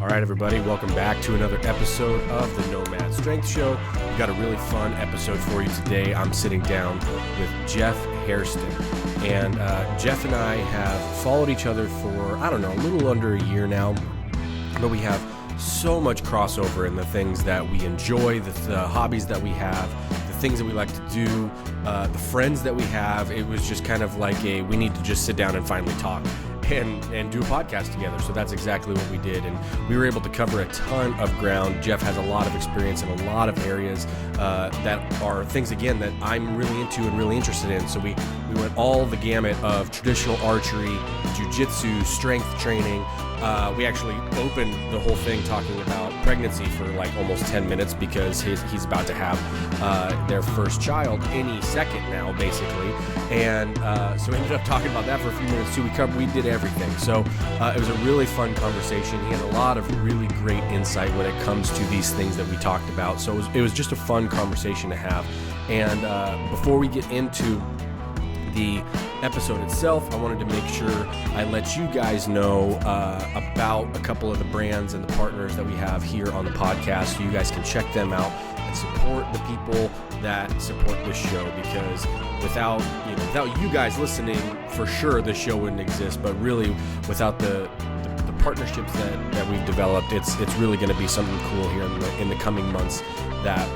All right, everybody, welcome back to another episode of the Nomad Strength Show. We've got a really fun episode for you today. I'm sitting down with Jeff Hairston. And Jeff and I have followed each other for, a little under a year now. But we have so much crossover in the things that we enjoy, the hobbies that we have, the things that we like to do, the friends that we have. It was just kind of like we need to just sit down and finally talk and do a podcast together. So that's exactly what we did, and we were able to cover a ton of ground. Jeff has a lot of experience in a lot of areas that are things, again, that I'm really into and really interested in. So we went all the gamut of traditional archery, jiu-jitsu, strength training. We actually opened the whole thing talking about pregnancy for like almost 10 minutes because he's about to have their first child any second now, basically. And so we ended up talking about that for a few minutes too. We did everything. So it was a really fun conversation. He has a lot of really great insight when it comes to these things that we talked about. So it was just a fun conversation to have. And before we get into the episode itself, I wanted to make sure I let you guys know about a couple of the brands and the partners that we have here on the podcast, so you guys can check them out and support the people that support this show, because without you guys listening, for sure this show wouldn't exist. But really, without the partnerships that we've developed, it's really going to be something cool here in the coming months that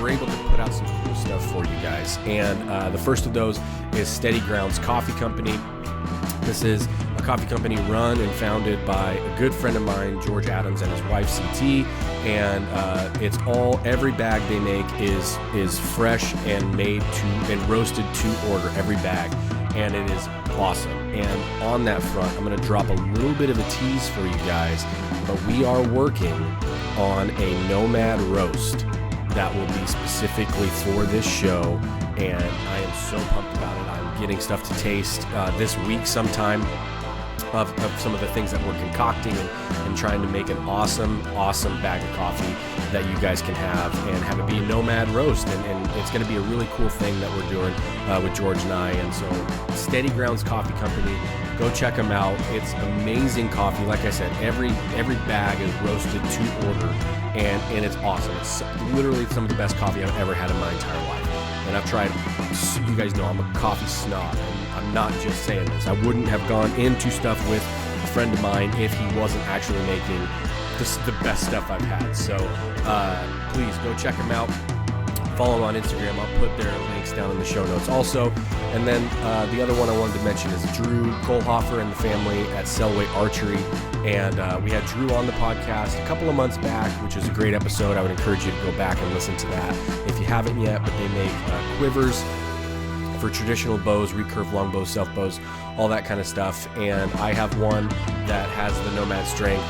we're able to put out some cool stuff for you guys. And the first of those is Steady Grounds Coffee Company. This is a coffee company run and founded by a good friend of mine, George Adams, and his wife, CT. And every bag they make is fresh and made to and roasted to order, every bag. And it is awesome. And on that front, I'm going to drop a little bit of a tease for you guys, but we are working on a Nomad roast that will be specifically for this show, and I am so pumped about it. I'm getting stuff to taste this week sometime of some of the things that we're concocting and trying to make an awesome bag of coffee that you guys can have it be a Nomad roast, and it's going to be a really cool thing that we're doing with George and I. And so Steady Grounds Coffee Company, go check them out. It's amazing coffee. Like I said, every bag is roasted to order, and it's awesome. It's literally some of the best coffee I've ever had in my entire life. And I've tried, you guys know I'm a coffee snob, and I'm not just saying this. I wouldn't have gone into stuff with a friend of mine if he wasn't actually making the best stuff I've had. So please go check him out. Follow him on Instagram. I'll put their links down in the show notes also. And then the other one I wanted to mention is Drew Kohlhofer and the family at Selway Archery. And we had Drew on the podcast a couple of months back, which is a great episode. I would encourage you to go back and listen to that if you haven't yet. But they make quivers for traditional bows, recurve longbows, self bows, all that kind of stuff. And I have one that has the Nomad Strength,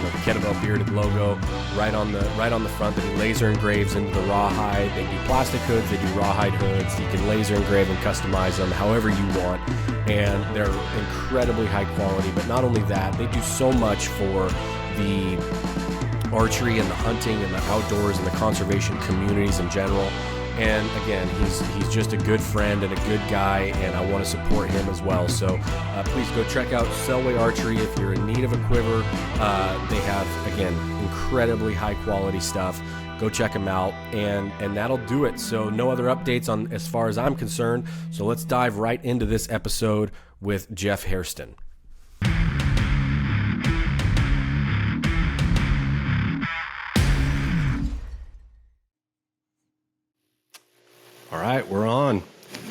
the kettlebell bearded logo right on the front that he laser engraves into the rawhide. They do plastic hoods, they do rawhide hoods. You can laser engrave and customize them however you want, and they're incredibly high quality. But not only that, they do so much for the archery and the hunting and the outdoors and the conservation communities in general. And again, he's just a good friend and a good guy, and I want to support him as well. So please go check out Selway Archery if you're in need of a quiver. They have, again, incredibly high quality stuff. Go check them out, and that'll do it. So no other updates on as far as I'm concerned. So let's dive right into this episode with Jeff Hairston. All right, we're on.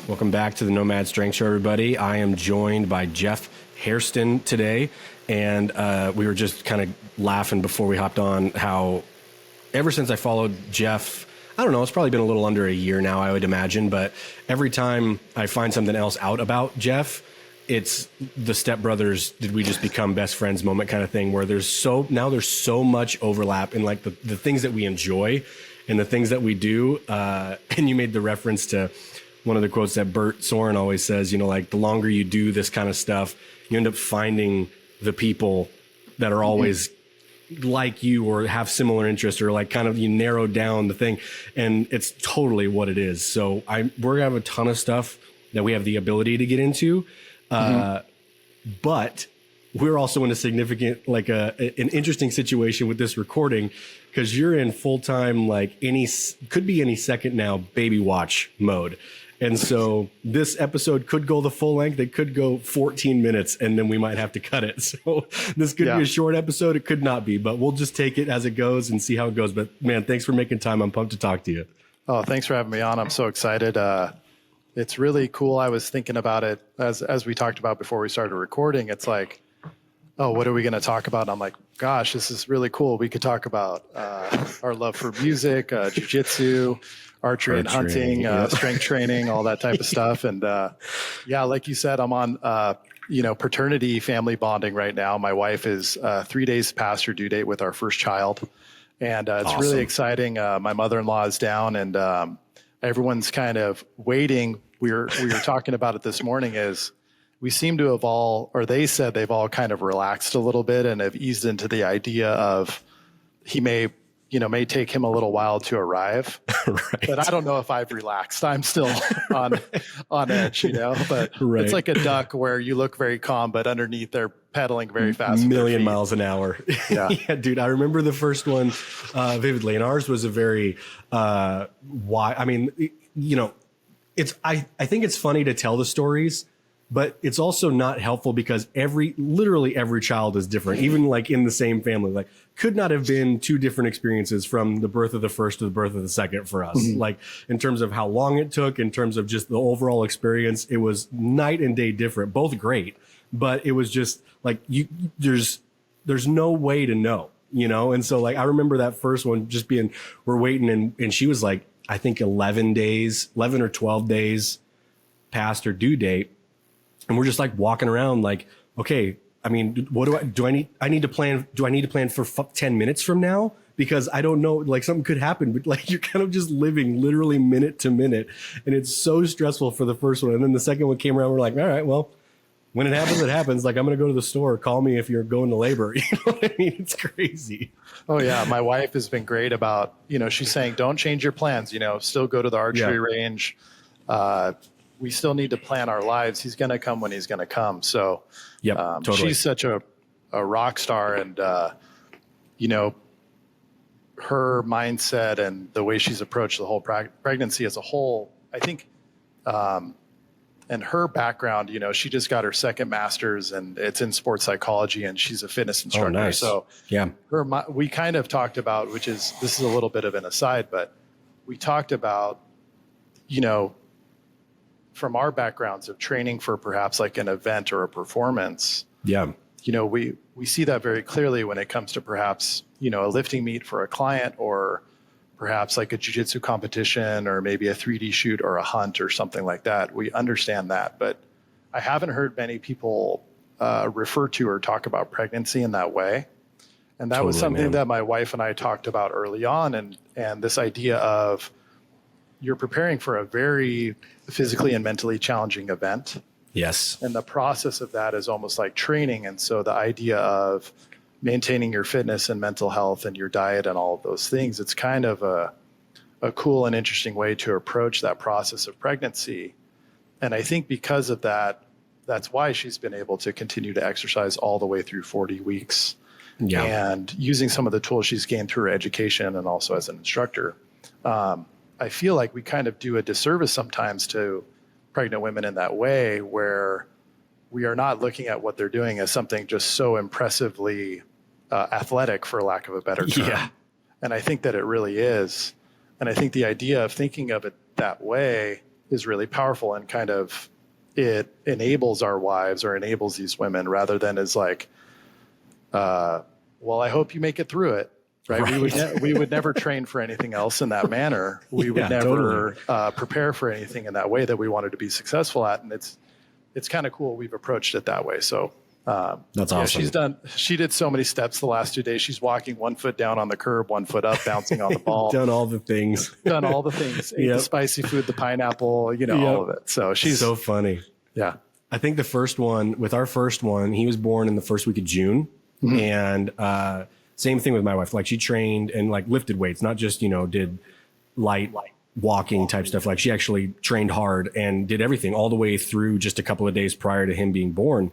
Welcome back to the Nomad Strength Show, everybody. I am joined by Jeff Hairston today, and we were just kind of laughing before we hopped on how ever since I followed Jeff, I don't know, it's probably been a little under a year now, I would imagine, but every time I find something else out about Jeff, it's the Step Brothers, did we just become best friends moment kind of thing, where there's so much overlap in like the things that we enjoy and the things that we do. And you made the reference to one of the quotes that Bert Soren always says, like the longer you do this kind of stuff, you end up finding the people that are always like you or have similar interests, or like kind of you narrow down the thing, and it's totally what it is. So we're gonna have a ton of stuff that we have the ability to get into. But we're also in a significant, like an interesting situation with this recording, because you're in full time, like could be any second now, baby watch mode. And so this episode could go the full length. It could go 14 minutes and then we might have to cut it. So this could be a short episode. It could not be, but we'll just take it as it goes and see how it goes. But man, thanks for making time. I'm pumped to talk to you. Oh, thanks for having me on. I'm so excited. It's really cool. I was thinking about it as we talked about before we started recording. It's like, oh, what are we going to talk about? And I'm like, gosh, this is really cool. We could talk about our love for music, jiu-jitsu, archery and hunting, strength training, all that type of stuff. And like you said, I'm on, paternity family bonding right now. My wife is 3 days past her due date with our first child. And it's awesome. Really exciting. My mother-in-law is down and everyone's kind of waiting. We were talking about it this morning is we seem to have all, or they said they've all kind of relaxed a little bit and have eased into the idea of he may take him a little while to arrive, right. But I don't know if I've relaxed. I'm still on edge, but It's like a duck where you look very calm, but underneath they're pedaling very fast. Million miles an hour. Yeah. Yeah, dude. I remember the first one vividly, and ours was a very, I think it's funny to tell the stories, but it's also not helpful because literally every child is different, even like in the same family, like could not have been two different experiences from the birth of the first to the birth of the second for us. Mm-hmm. Like in terms of how long it took, in terms of just the overall experience, it was night and day different, both great, but it was just like there's no way to know,? And so like, I remember that first one just being, we're waiting and she was like, I think 11 or 12 days past her due date. And we're just like walking around like, okay, I mean, do I need to plan for 10 minutes from now? Because I don't know, like something could happen, but like you're kind of just living literally minute to minute. And it's so stressful for the first one. And then the second one came around, we're like, all right, well, when it happens, it happens. Like I'm going to go to the store, call me if you're going to labor. You know what I mean? It's crazy. Oh yeah. My wife has been great about, she's saying, don't change your plans, still go to the archery range. We still need to plan our lives. He's going to come when he's going to come. So totally. She's such a rock star and, her mindset and the way she's approached the whole pregnancy as a whole, I think, and her background, she just got her second master's and it's in sports psychology and she's a fitness instructor. Oh, nice. So we kind of talked about, this is a little bit of an aside, but we talked about, from our backgrounds of training for perhaps like an event or a performance. Yeah. We see that very clearly when it comes to perhaps, a lifting meet for a client or perhaps like a jiu-jitsu competition or maybe a 3D shoot or a hunt or something like that. We understand that, but I haven't heard many people refer to or talk about pregnancy in that way. And that was something that my wife and I talked about early on. And this idea of you're preparing for a very physically and mentally challenging event. Yes. And the process of that is almost like training. And so the idea of maintaining your fitness and mental health and your diet and all of those things, it's kind of a cool and interesting way to approach that process of pregnancy. And I think because of that, that's why she's been able to continue to exercise all the way through 40 weeks. Yeah. And using some of the tools she's gained through her education and also as an instructor. I feel like we kind of do a disservice sometimes to pregnant women in that way, where we are not looking at what they're doing as something just so impressively athletic, for lack of a better term. Yeah. And I think that it really is. And I think the idea of thinking of it that way is really powerful and kind of it enables our wives or enables these women rather than as like, well, I hope you make it through it. Right. We would never train for anything else in that manner. We would never prepare for anything in that way that we wanted to be successful at. And it's kind of cool. We've approached it that way. So that's awesome. She did so many steps the last 2 days. She's walking 1 foot down on the curb, 1 foot up, bouncing on the ball. Done all the things. Ate the spicy food, the pineapple, all of it. So she's so funny. Yeah. I think our first one, he was born in the first week of June. Mm-hmm. And, same thing with my wife. Like she trained and like lifted weights, not just, did light walking type stuff. Like she actually trained hard and did everything all the way through just a couple of days prior to him being born.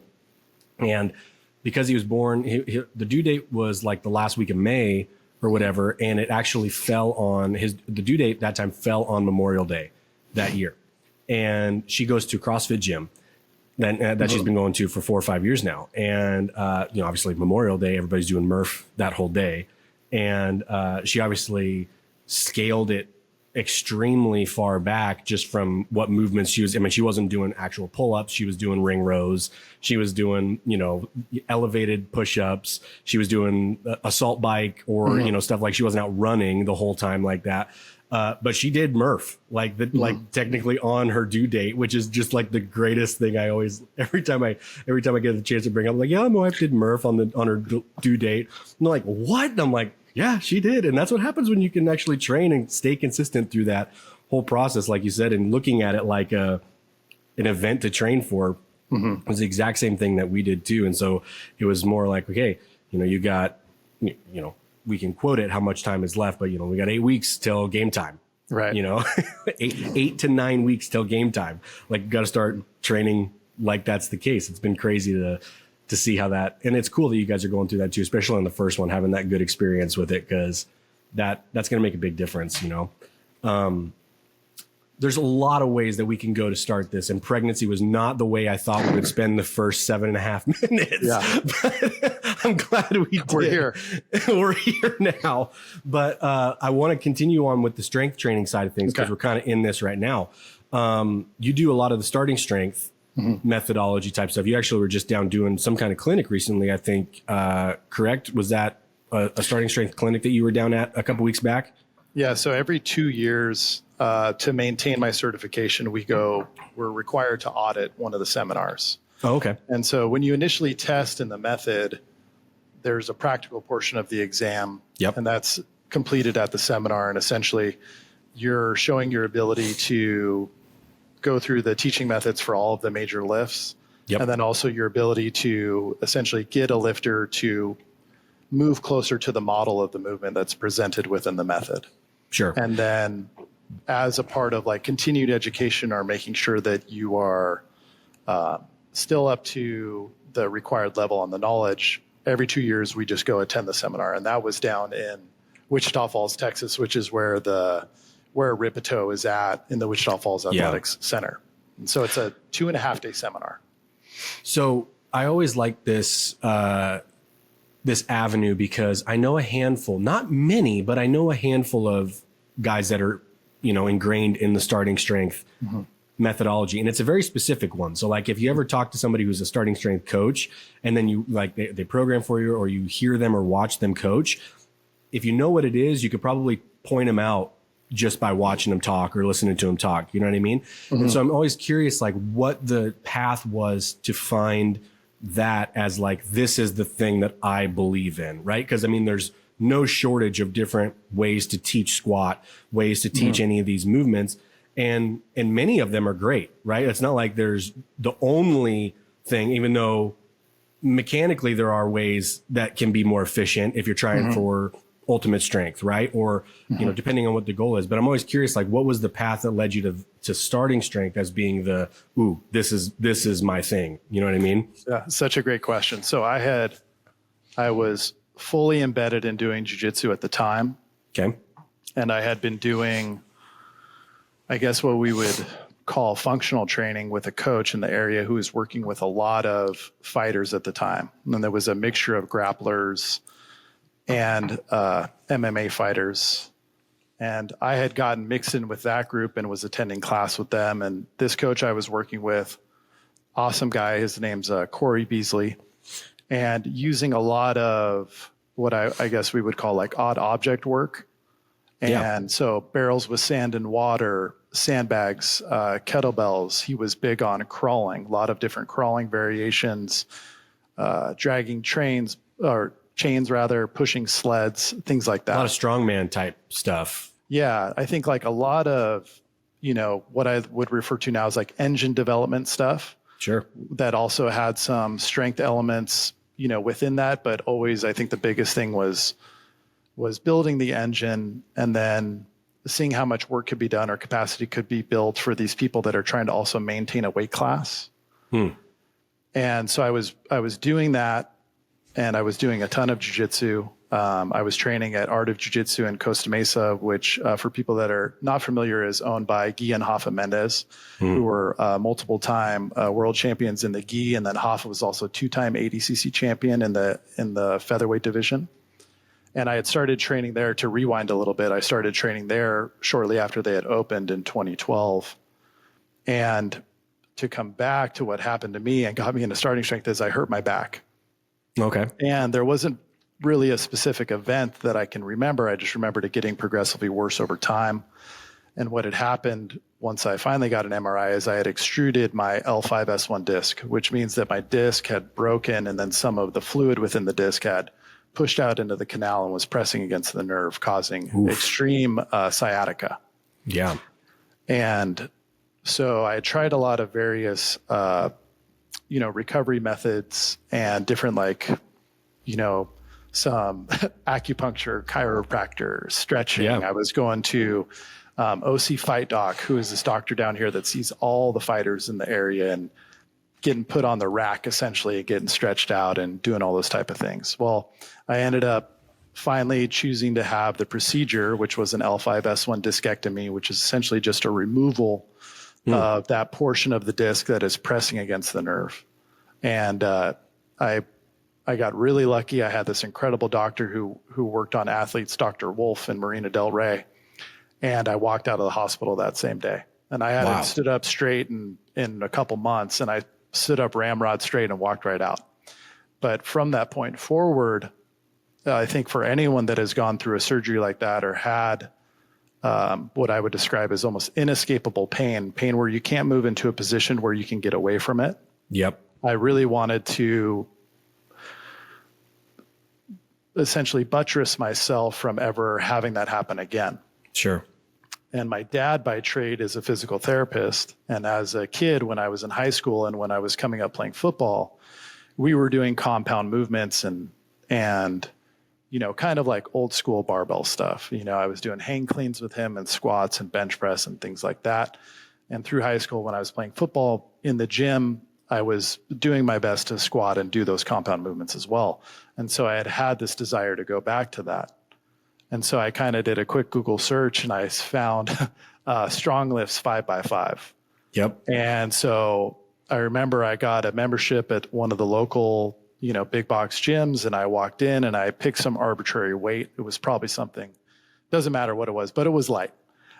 And because he was born, the due date was like the last week of May or whatever. And it actually fell on the due date that time fell on Memorial Day that year. And she goes to a CrossFit gym that she's been going to for 4 or 5 years now. And, obviously Memorial Day, everybody's doing Murph that whole day. And she obviously scaled it extremely far back just from what movements she was. I mean, she wasn't doing actual pull-ups. She was doing ring rows. She was doing, elevated push-ups. She was doing assault bike or, stuff like she wasn't out running the whole time like that. But she did Murph like technically on her due date, which is just like the greatest thing. I always, every time I get the chance to bring up, like, yeah, my wife did Murph on her due date. And they're like, what? And I'm like, yeah, she did. And that's what happens when you can actually train and stay consistent through that whole process, like you said, and looking at it like an event to train for was the exact same thing that we did too. And so it was more like, okay, you got, we can quote it how much time is left, but we got 8 weeks till game time, right? 8 to 9 weeks till game time. Like, you got to start training like that's the case. It's been crazy to see how that, and it's cool that you guys are going through that too, especially on the first one, having that good experience with it, because that's going to make a big difference. There's a lot of ways that we can go to start this, and pregnancy was not the way I thought we would spend the first 7.5 minutes. Yeah. But I'm glad we did. We're here. We're here now. But I want to continue on with the strength training side of things, because we're kind of in this right now. You do a lot of the starting strength methodology type stuff. You actually were just down doing some kind of clinic recently, I think, correct? Was that a starting strength clinic that you were down at a couple weeks back? Yeah. So every 2 years, to maintain my certification, we're required to audit one of the seminars. Oh, okay. And so when you initially test in the method, there's a practical portion of the exam, and that's completed at the seminar. And essentially, you're showing your ability to go through the teaching methods for all of the major lifts, and then also your ability to essentially get a lifter to move closer to the model of the movement that's presented within the method. Sure. And then as a part of like continued education, or making sure that you are still up to the required level on the knowledge, every 2 years we just go attend the seminar. And that was down in Wichita Falls, Texas, which is where Ripito is at, in the Wichita Falls Athletics Center. And so it's a 2.5 day seminar. So I always like this avenue, because I know a handful, not many, but I know a handful of guys that are, ingrained in the starting strength methodology. And it's a very specific one. So like, if you ever talk to somebody who's a starting strength coach, and then you like, they program for you, or you hear them or watch them coach, if you know what it is, you could probably point them out just by watching them talk or listening to them talk. You know what I mean? And so I'm always curious, like, what the path was to find that as like, this is the thing that I believe in, right? Because I mean, there's no shortage of different ways to teach squat, ways to teach any of these movements. And many of them are great, right? It's not like there's the only thing, even though mechanically there are ways that can be more efficient if you're trying for ultimate strength, right? Or, depending on what the goal is. But I'm always curious, like, what was the path that led you to starting strength as being this is my thing. You know what I mean? Yeah, such a great question. So I was fully embedded in doing jiu-jitsu at the time. Okay. And I had been doing, I guess, what we would call functional training with a coach in the area who was working with a lot of fighters at the time. And there was a mixture of grapplers and MMA fighters. And I had gotten mixed in with that group and was attending class with them. And this coach I was working with, awesome guy, his name's Corey Beasley, and using a lot of what I guess we would call like odd object work. And so barrels with sand and water, sandbags, kettlebells. He was big on crawling, a lot of different crawling variations, dragging chains, pushing sleds, things like that. A lot of strongman type stuff. Yeah. I think like a lot of, what I would refer to now as like engine development stuff. Sure. That also had some strength elements, within that. But always, I think the biggest thing was building the engine, and then seeing how much work could be done or capacity could be built for these people that are trying to also maintain a weight class. And so I was doing that and I was doing a ton of jiu-jitsu. I was training at Art of Jiu-Jitsu in Costa Mesa, which for people that are not familiar is owned by Guy and Rafa Mendez, who were multiple time world champions in the gi, and then Rafa was also 2-time ADCC champion in the featherweight division. And I had started training there. To rewind a little bit, I started training there shortly after they had opened in 2012. And to come back to what happened to me and got me into starting strength is I hurt my back. Okay. And there wasn't really a specific event that I can remember. I just remembered it getting progressively worse over time. And what had happened once I finally got an MRI is I had extruded my L5S1 disc, which means that my disc had broken and then some of the fluid within the disc had pushed out into the canal and was pressing against the nerve, causing extreme sciatica. Yeah. And so I tried a lot of various, recovery methods and different, some acupuncture, chiropractor, stretching. Yeah. I was going to OC Fight Doc, who is this doctor down here that sees all the fighters in the area and getting put on the rack, essentially, getting stretched out and doing all those type of things. Well, I ended up finally choosing to have the procedure, which was an L5S1 discectomy, which is essentially just a removal of that portion of the disc that is pressing against the nerve. And I got really lucky. I had this incredible doctor who worked on athletes, Dr. Wolf in Marina Del Rey. And I walked out of the hospital that same day. And I hadn't stood up straight in a couple months. And I stood up ramrod straight and walked right out. But from that point forward, I think for anyone that has gone through a surgery like that or had what I would describe as almost inescapable pain where you can't move into a position where you can get away from it. Yep. I really wanted to essentially buttress myself from ever having that happen again. Sure. And my dad by trade is a physical therapist. And as a kid, when I was in high school and when I was coming up playing football, we were doing compound movements and kind of like old school barbell stuff. I was doing hang cleans with him and squats and bench press and things like that. And through high school, when I was playing football in the gym, I was doing my best to squat and do those compound movements as well. And so I had this desire to go back to that. And so I kind of did a quick Google search and I found Strong Lifts 5x5. Yep. And so I remember I got a membership at one of the local, big box gyms, and I walked in and I picked some arbitrary weight. It was probably something, doesn't matter what it was, but it was light.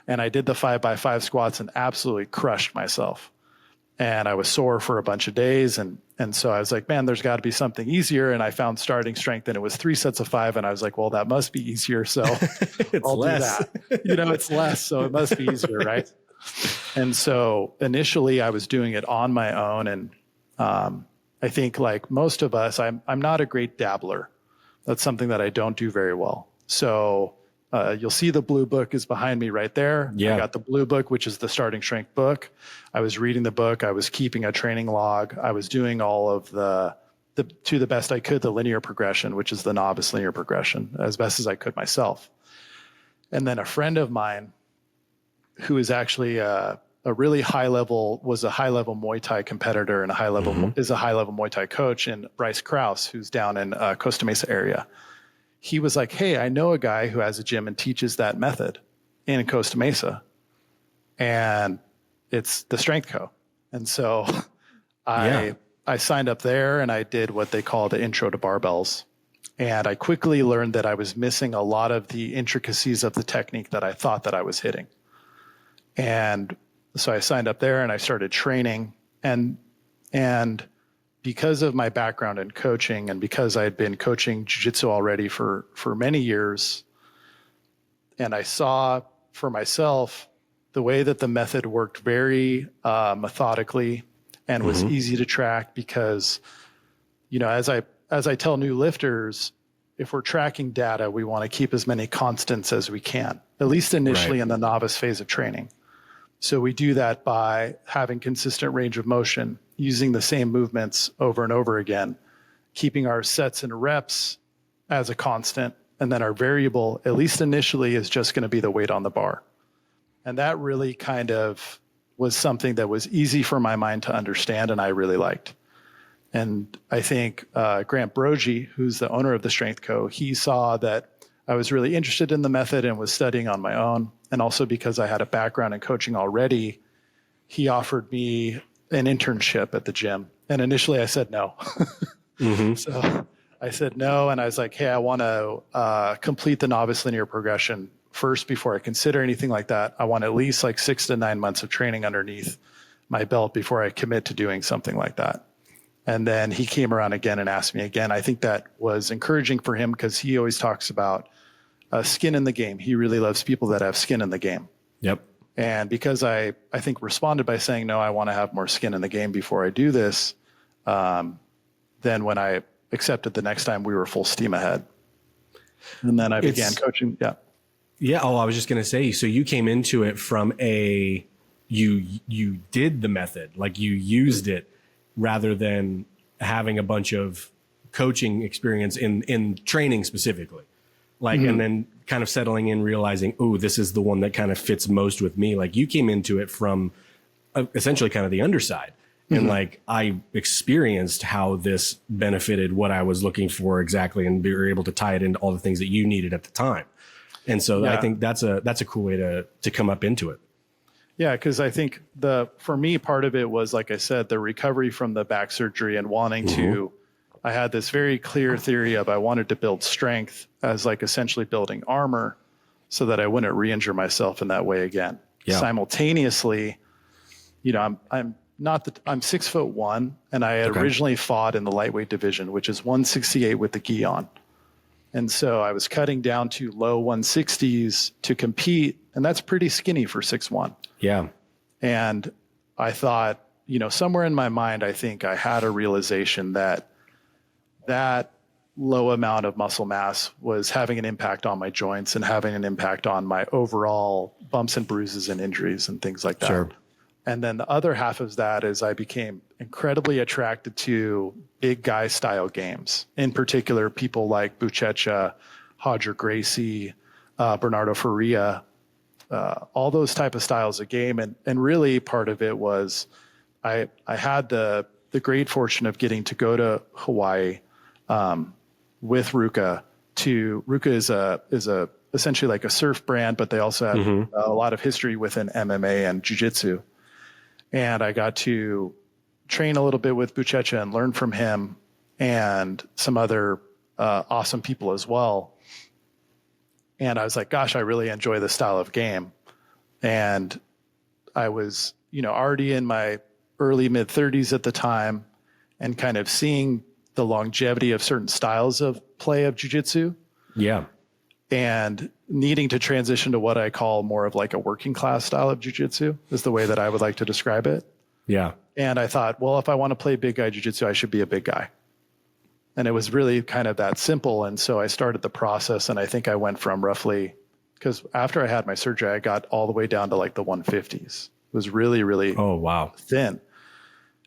And I did the 5x5 squats and absolutely crushed myself. And I was sore for a bunch of days. And so I was like, man, there's got to be something easier. And I found starting strength and it was 3 sets of 5. And I was like, well, that must be easier. So I'll less. do that. It's less. So it must be easier, right? And so initially I was doing it on my own. And I think like most of us, I'm not a great dabbler. That's something that I don't do very well. So you'll see the blue book is behind me right there. Yeah. I got the blue book, which is the starting strength book. I was reading the book. I was keeping a training log. I was doing all of to the best I could, the linear progression, which is the novice linear progression, as best as I could myself. And then a friend of mine who is actually a really high level Muay Thai competitor and is a high level Muay Thai coach, and Bryce Krause, who's down in Costa Mesa area. He was like, hey, I know a guy who has a gym and teaches that method in Costa Mesa. And it's the Strength Co. And so I signed up there and I did what they call the intro to barbells. And I quickly learned that I was missing a lot of the intricacies of the technique that I thought that I was hitting. And so I signed up there and I started training. And because of my background in coaching and because I had been coaching jiu-jitsu already for many years, and I saw for myself the way that the method worked very methodically and was easy to track because, as I tell new lifters, if we're tracking data, we want to keep as many constants as we can, at least initially in the novice phase of training. So we do that by having consistent range of motion, using the same movements over and over again, keeping our sets and reps as a constant, and then our variable, at least initially, is just going to be the weight on the bar. And that really kind of was something that was easy for my mind to understand and I really liked. And I think Grant Brogy, who's the owner of the Strength Co., he saw that I was really interested in the method and was studying on my own. And also because I had a background in coaching already, he offered me an internship at the gym. And initially I said no. Mm-hmm. So I said no. And I was like, hey, I want to complete the novice linear progression first before I consider anything like that. I want at least like 6 to 9 months of training underneath my belt before I commit to doing something like that. And then he came around again and asked me again. I think that was encouraging for him because he always talks about skin in the game. He really loves people that have skin in the game. Yep. And because I think responded by saying, no, I want to have more skin in the game before I do this. Then when I accepted the next time, we were full steam ahead. And then I began coaching. Yeah. Yeah. Oh, I was just going to say, so you came into it from you did the method, like you used it rather than having a bunch of coaching experience in training specifically. Like, and then kind of settling in, realizing, oh, this is the one that kind of fits most with me. Like you came into it from essentially kind of the underside. And like, I experienced how this benefited what I was looking for exactly. And we were able to tie it into all the things that you needed at the time. And so I think that's a cool way to come up into it. Yeah. Cause I think for me, part of it was, like I said, the recovery from the back surgery and wanting to, I had this very clear theory of I wanted to build strength as like essentially building armor so that I wouldn't re-injure myself in that way again. Yeah. Simultaneously, you know, I'm 6'1", and I had originally fought in the lightweight division, which is 168 with the gi on. And so I was cutting down to low 160s to compete, and that's pretty skinny for 6'1". Yeah. And I thought, you know, somewhere in my mind, I think I had a realization that low amount of muscle mass was having an impact on my joints and having an impact on my overall bumps and bruises and injuries and things like that. Sure. And then the other half of that is I became incredibly attracted to big guy style games, in particular, people like Buchecha, Roger Gracie, Bernardo Faria, all those type of styles of game. And really part of it was I had the great fortune of getting to go to Hawaii with Ruka. Ruka is a essentially like a surf brand, but they also have a lot of history within MMA and Jiu-Jitsu. And I got to train a little bit with Buchecha and learn from him and some other awesome people as well. And I was like, gosh, I really enjoy this style of game. And I was, you know, already in my early mid 30s at the time and kind of seeing the longevity of certain styles of play of jiu-jitsu. Yeah. And needing to transition to what I call more of like a working class style of jiu-jitsu is the way that I would like to describe it. Yeah. And I thought, well, if I want to play big guy jiu-jitsu, I should be a big guy. And it was really kind of that simple. And so I started the process, and I think I went from roughly, because after I had my surgery, I got all the way down to like the 150s. It was really, really thin.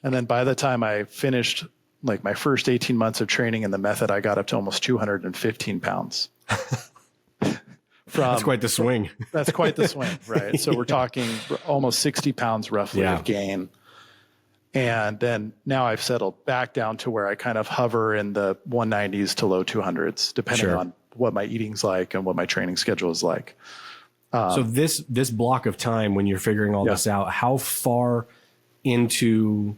And then by the time I finished like my first 18 months of training in the method, I got up to almost 215 pounds. That's quite the swing. That's quite the swing, right? So we're talking almost 60 pounds roughly of gain. And then now I've settled back down to where I kind of hover in the 190s to low 200s, depending on what my eating's like and what my training schedule is like. So this block of time when you're figuring all this out, how far into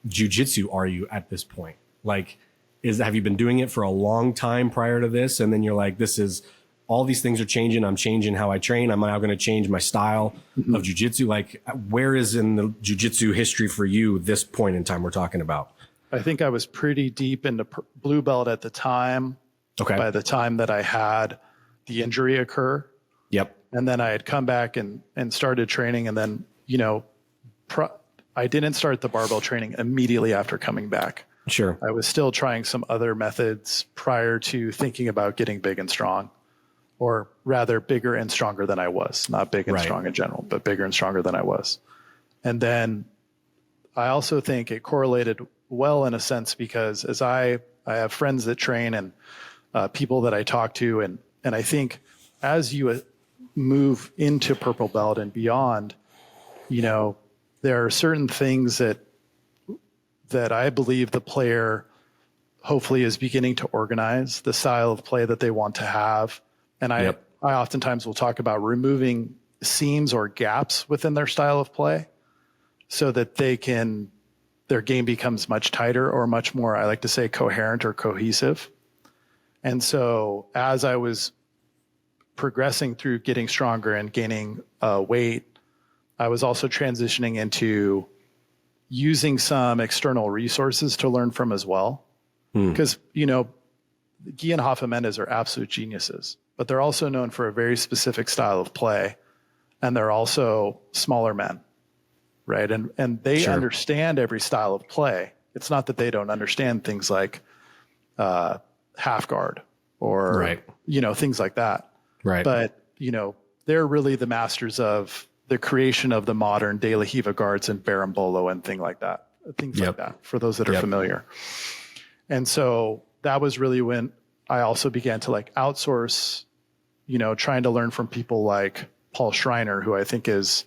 jiu-jitsu are you at this point? Like, have you been doing it for a long time prior to this? And then you're like, all these things are changing. I'm changing how I train. I'm now going to change my style of jiu-jitsu. Like, where is in the jiu-jitsu history for you this point in time we're talking about? I think I was pretty deep into blue belt at the time. Okay. By the time that I had the injury occur. Yep. And then I had come back and started training. And then, you know, I didn't start the barbell training immediately after coming back. Sure. I was still trying some other methods prior to thinking about getting big and strong. Or rather bigger and stronger than I was. Not big and strong in general, but bigger and stronger than I was. And then I also think it correlated well in a sense because as I have friends that train and people that I talk to, and I think as you move into purple belt and beyond, you know, there are certain things that that I believe the player hopefully is beginning to organize the style of play that they want to have. And I oftentimes will talk about removing seams or gaps within their style of play so that their game becomes much tighter or much more, I like to say, coherent or cohesive. And so as I was progressing through getting stronger and gaining weight, I was also transitioning into using some external resources to learn from as well. Because, Guy and Rafa Mendes are absolute geniuses, but they're also known for a very specific style of play. And they're also smaller men, right? And they understand every style of play. It's not that they don't understand things like half guard or, things like that. Right. But, they're really the masters of the creation of the modern De La Riva guards and Berimbolo and things like that, for those that are familiar. And so that was really when I also began to outsource, trying to learn from people like Paul Schreiner, who I think is,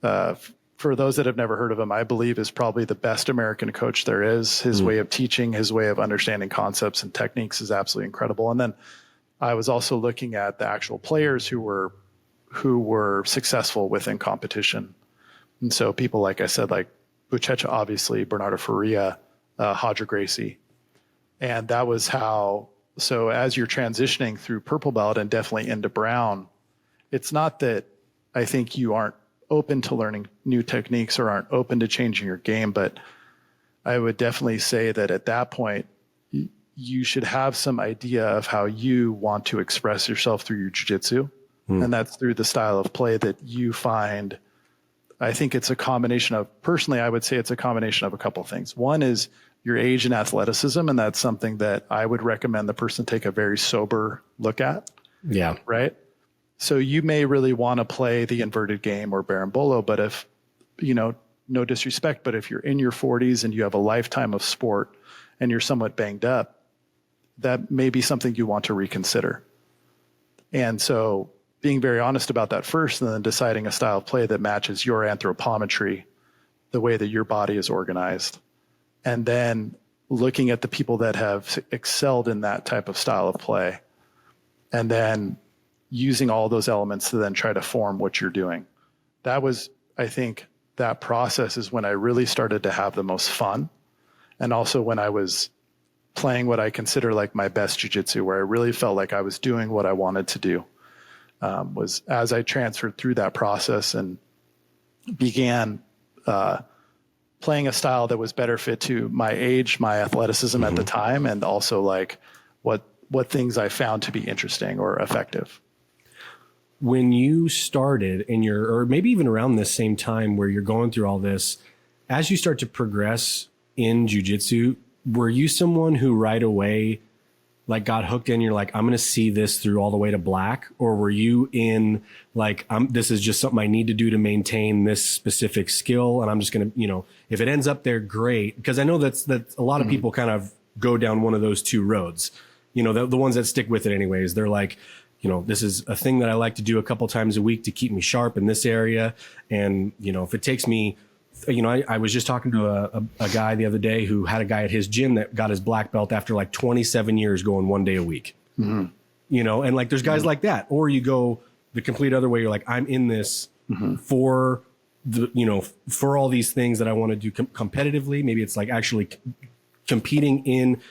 for those that have never heard of him, I believe is probably the best American coach there is. His way of teaching, his way of understanding concepts and techniques is absolutely incredible. And then I was also looking at the actual players who were successful within competition. And so people, like I said, like Buchecha, obviously, Bernardo Faria, Hodger Gracie. And that was so as you're transitioning through purple belt and definitely into brown, it's not that I think you aren't open to learning new techniques or aren't open to changing your game, but I would definitely say that at that point, you should have some idea of how you want to express yourself through your jiu-jitsu. And that's through the style of play that you find. I think it's a combination of, personally, I would say it's a combination of a couple of things. One is your age and athleticism, and that's something that I would recommend the person take a very sober look at. Yeah. Right? So you may really want to play the inverted game or Berimbolo, but if, no disrespect, but if you're in your 40s and you have a lifetime of sport and you're somewhat banged up, that may be something you want to reconsider. And so being very honest about that first, and then deciding a style of play that matches your anthropometry, the way that your body is organized, and then looking at the people that have excelled in that type of style of play, and then using all those elements to then try to form what you're doing. That was, I think, that process is when I really started to have the most fun. And also when I was playing what I consider like my best jiu-jitsu, where I really felt like I was doing what I wanted to do. Was as I transferred through that process and began playing a style that was better fit to my age, my athleticism at the time, and also like what things I found to be interesting or effective. When you started or maybe even around this same time where you're going through all this, as you start to progress in jiu-jitsu, were you someone who right away got hooked in, you're like, I'm going to see this through all the way to black? Or were you in this is just something I need to do to maintain this specific skill, and I'm just going to, if it ends up there, great. Because I know that a lot of people kind of go down one of those two roads, the ones that stick with it anyways. They're like, this is a thing that I like to do a couple times a week to keep me sharp in this area. And, if it takes me, I was just talking to a guy the other day who had a guy at his gym that got his black belt after 27 years going 1 day a week, and there's guys like that. Or you go the complete other way. You're like, I'm in this for for all these things that I want to do competitively. Maybe it's like actually competing in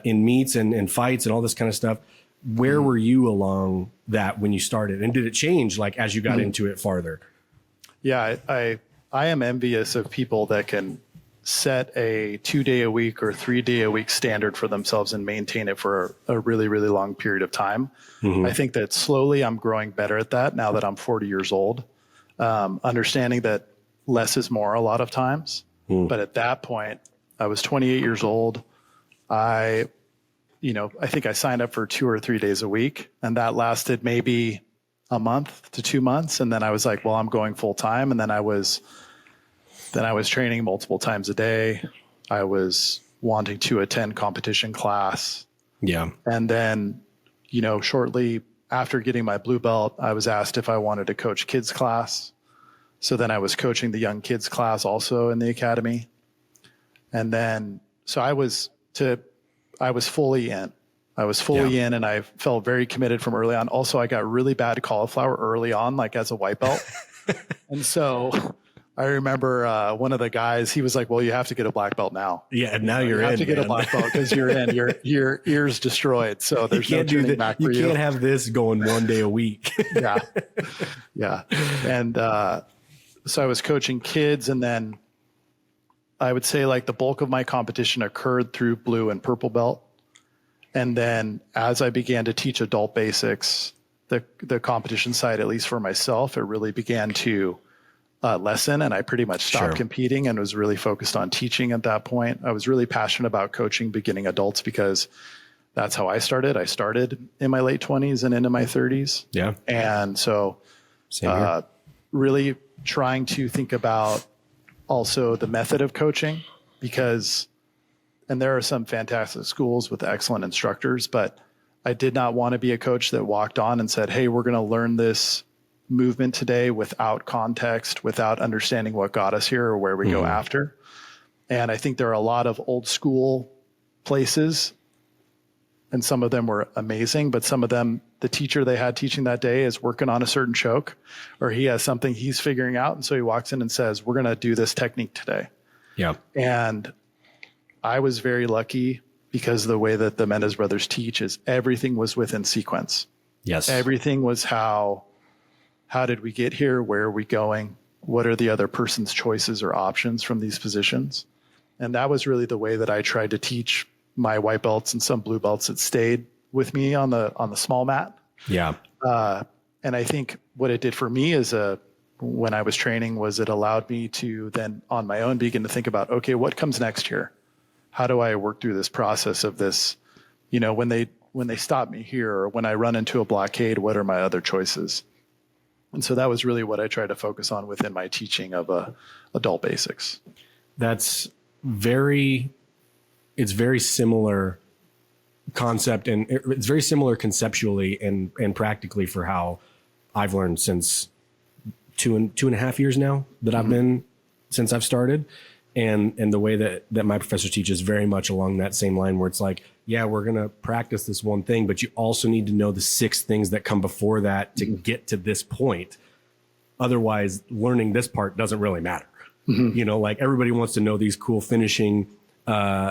meets and fights and all this kind of stuff. Where were you along that when you started, and did it change as you got into it farther? Yeah, I am envious of people that can set a 2-day-a-week or 3-day-a-week standard for themselves and maintain it for a really, really long period of time. I think that slowly I'm growing better at that now that I'm 40 years old, understanding that less is more a lot of times. But at that point, I was 28 years old. I think I signed up for 2 or 3 days a week, and that lasted maybe a month to 2 months. And then I was like, well, I'm going full time. And then I was training multiple times a day. I was wanting to attend competition class. Yeah. And then, shortly after getting my blue belt, I was asked if I wanted to coach kids class. So then I was coaching the young kids class also in the academy. And then, so I was fully in. I was fully in, and I felt very committed from early on. Also, I got really bad cauliflower early on, like as a white belt. And so I remember one of the guys, he was like, well, you have to get a black belt now. Yeah. And now you're in. You have to get a black belt because you're in. Your ear's destroyed. So there's no turning back for you. You can't have this going one day a week. Yeah. Yeah. And so I was coaching kids, and then I would say like the bulk of my competition occurred through blue and purple belt. And then as I began to teach adult basics, the competition side, at least for myself, it really began to lessen, and I pretty much stopped competing and was really focused on teaching at that point. I was really passionate about coaching beginning adults because that's how I started. I started in my late 20s and into my 30s. Yeah. And so really trying to think about also the method of coaching, because, and there are some fantastic schools with excellent instructors, but I did not want to be a coach that walked on and said, hey, we're going to learn this movement today without context, without understanding what got us here or where we go after. And I think there are a lot of old school places, and some of them were amazing, but some of them, the teacher they had teaching that day is working on a certain choke, or he has something he's figuring out. And so he walks in and says, we're going to do this technique today. Yeah. And I was very lucky because the way that the Mendez brothers teach is everything was within sequence. Yes. Everything was how did we get here? Where are we going? What are the other person's choices or options from these positions? And that was really the way that I tried to teach my white belts and some blue belts that stayed with me on the small mat. Yeah. And I think what it did for me when I was training was it allowed me to then on my own begin to think about, okay, what comes next here? How do I work through this process of this? You know, when they stop me here, or when I run into a blockade, what are my other choices? And so that was really what I tried to focus on within my teaching of adult basics. It's very similar concept, and it's very similar conceptually and practically for how I've learned since two and a half years now that I've been since I've started. And the way that my professor teaches very much along that same line, where it's like, yeah, we're going to practice this one thing, but you also need to know the 6 things that come before that to get to this point. Otherwise, learning this part doesn't really matter. You know, like everybody wants to know these cool finishing,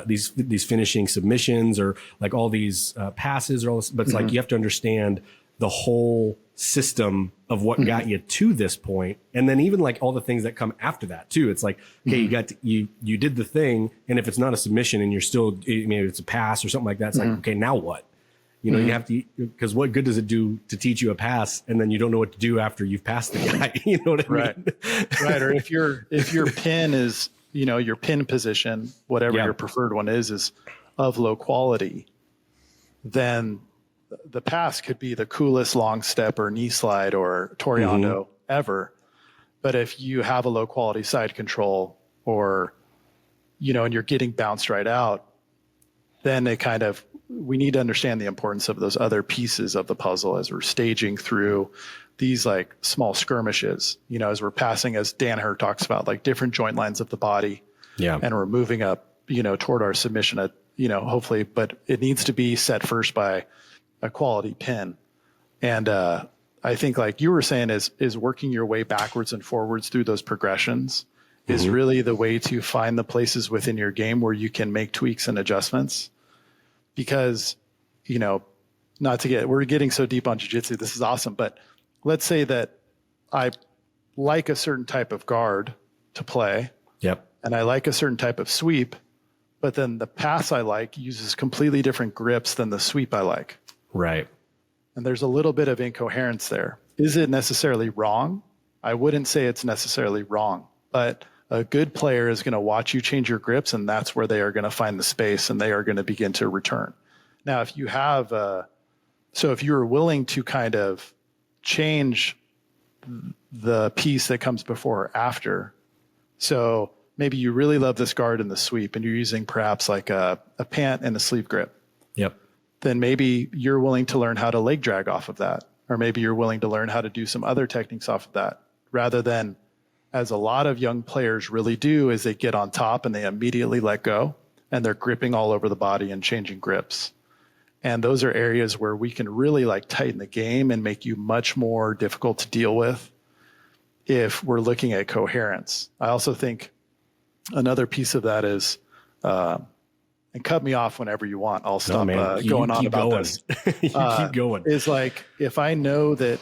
these finishing submissions, or like all these passes, or all this, but it's like you have to understand the whole system of what got you to this point, and then even like all the things that come after that too. It's like, okay, you did the thing, and if it's not a submission and you're still, maybe it's a pass or something like that, it's like, okay, now what? You know, you have to, because what good does it do to teach you a pass and then you don't know what to do after you've passed the guy? You know what I mean? Right. Or if your pin is, you know, your pin position, whatever your preferred one is of low quality, then the pass could be the coolest long step or knee slide or Toriando ever. But if you have a low quality side control, or, you know, and you're getting bounced right out, then we need to understand the importance of those other pieces of the puzzle as we're staging through these like small skirmishes, you know, as we're passing, as Dan Hurt talks about, like different joint lines of the body. Yeah. And we're moving up, you know, toward our submission, you know, hopefully, but it needs to be set first by a quality pin. And I think, like you were saying, is working your way backwards and forwards through those progressions is really the way to find the places within your game where you can make tweaks and adjustments. Because, you know, we're getting so deep on jiu-jitsu, this is awesome, but let's say that I like a certain type of guard to play. Yep. And I like a certain type of sweep, but then the pass I like uses completely different grips than the sweep I like. Right. And there's a little bit of incoherence there. Is it necessarily wrong? I wouldn't say it's necessarily wrong, but a good player is going to watch you change your grips, and that's where they are going to find the space, and they are going to begin to return. Now, if you have, if you're willing to kind of change the piece that comes before or after, so maybe you really love this guard in the sweep, and you're using perhaps like a pant and a sleeve grip. Yep. Then maybe you're willing to learn how to leg drag off of that, or maybe you're willing to learn how to do some other techniques off of that, rather than as a lot of young players really do, is they get on top and they immediately let go, and they're gripping all over the body and changing grips. And those are areas where we can really like tighten the game and make you much more difficult to deal with if we're looking at coherence. I also think another piece of that is, and cut me off whenever you want, I'll stop going on about this. You keep going. Is like, if I know that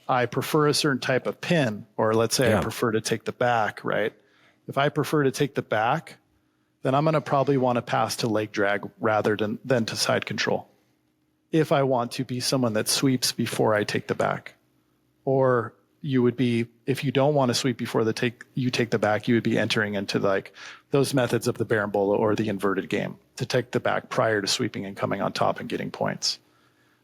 I prefer a certain type of pin, or let's say I prefer to take the back, right? If I prefer to take the back, then I'm going to probably want to pass to leg drag rather than to side control. If I want to be someone that sweeps before I take the back, or you would be, if you don't want to sweep before you take the back, you would be entering into like those methods of the Barambola or the inverted game to take the back prior to sweeping and coming on top and getting points.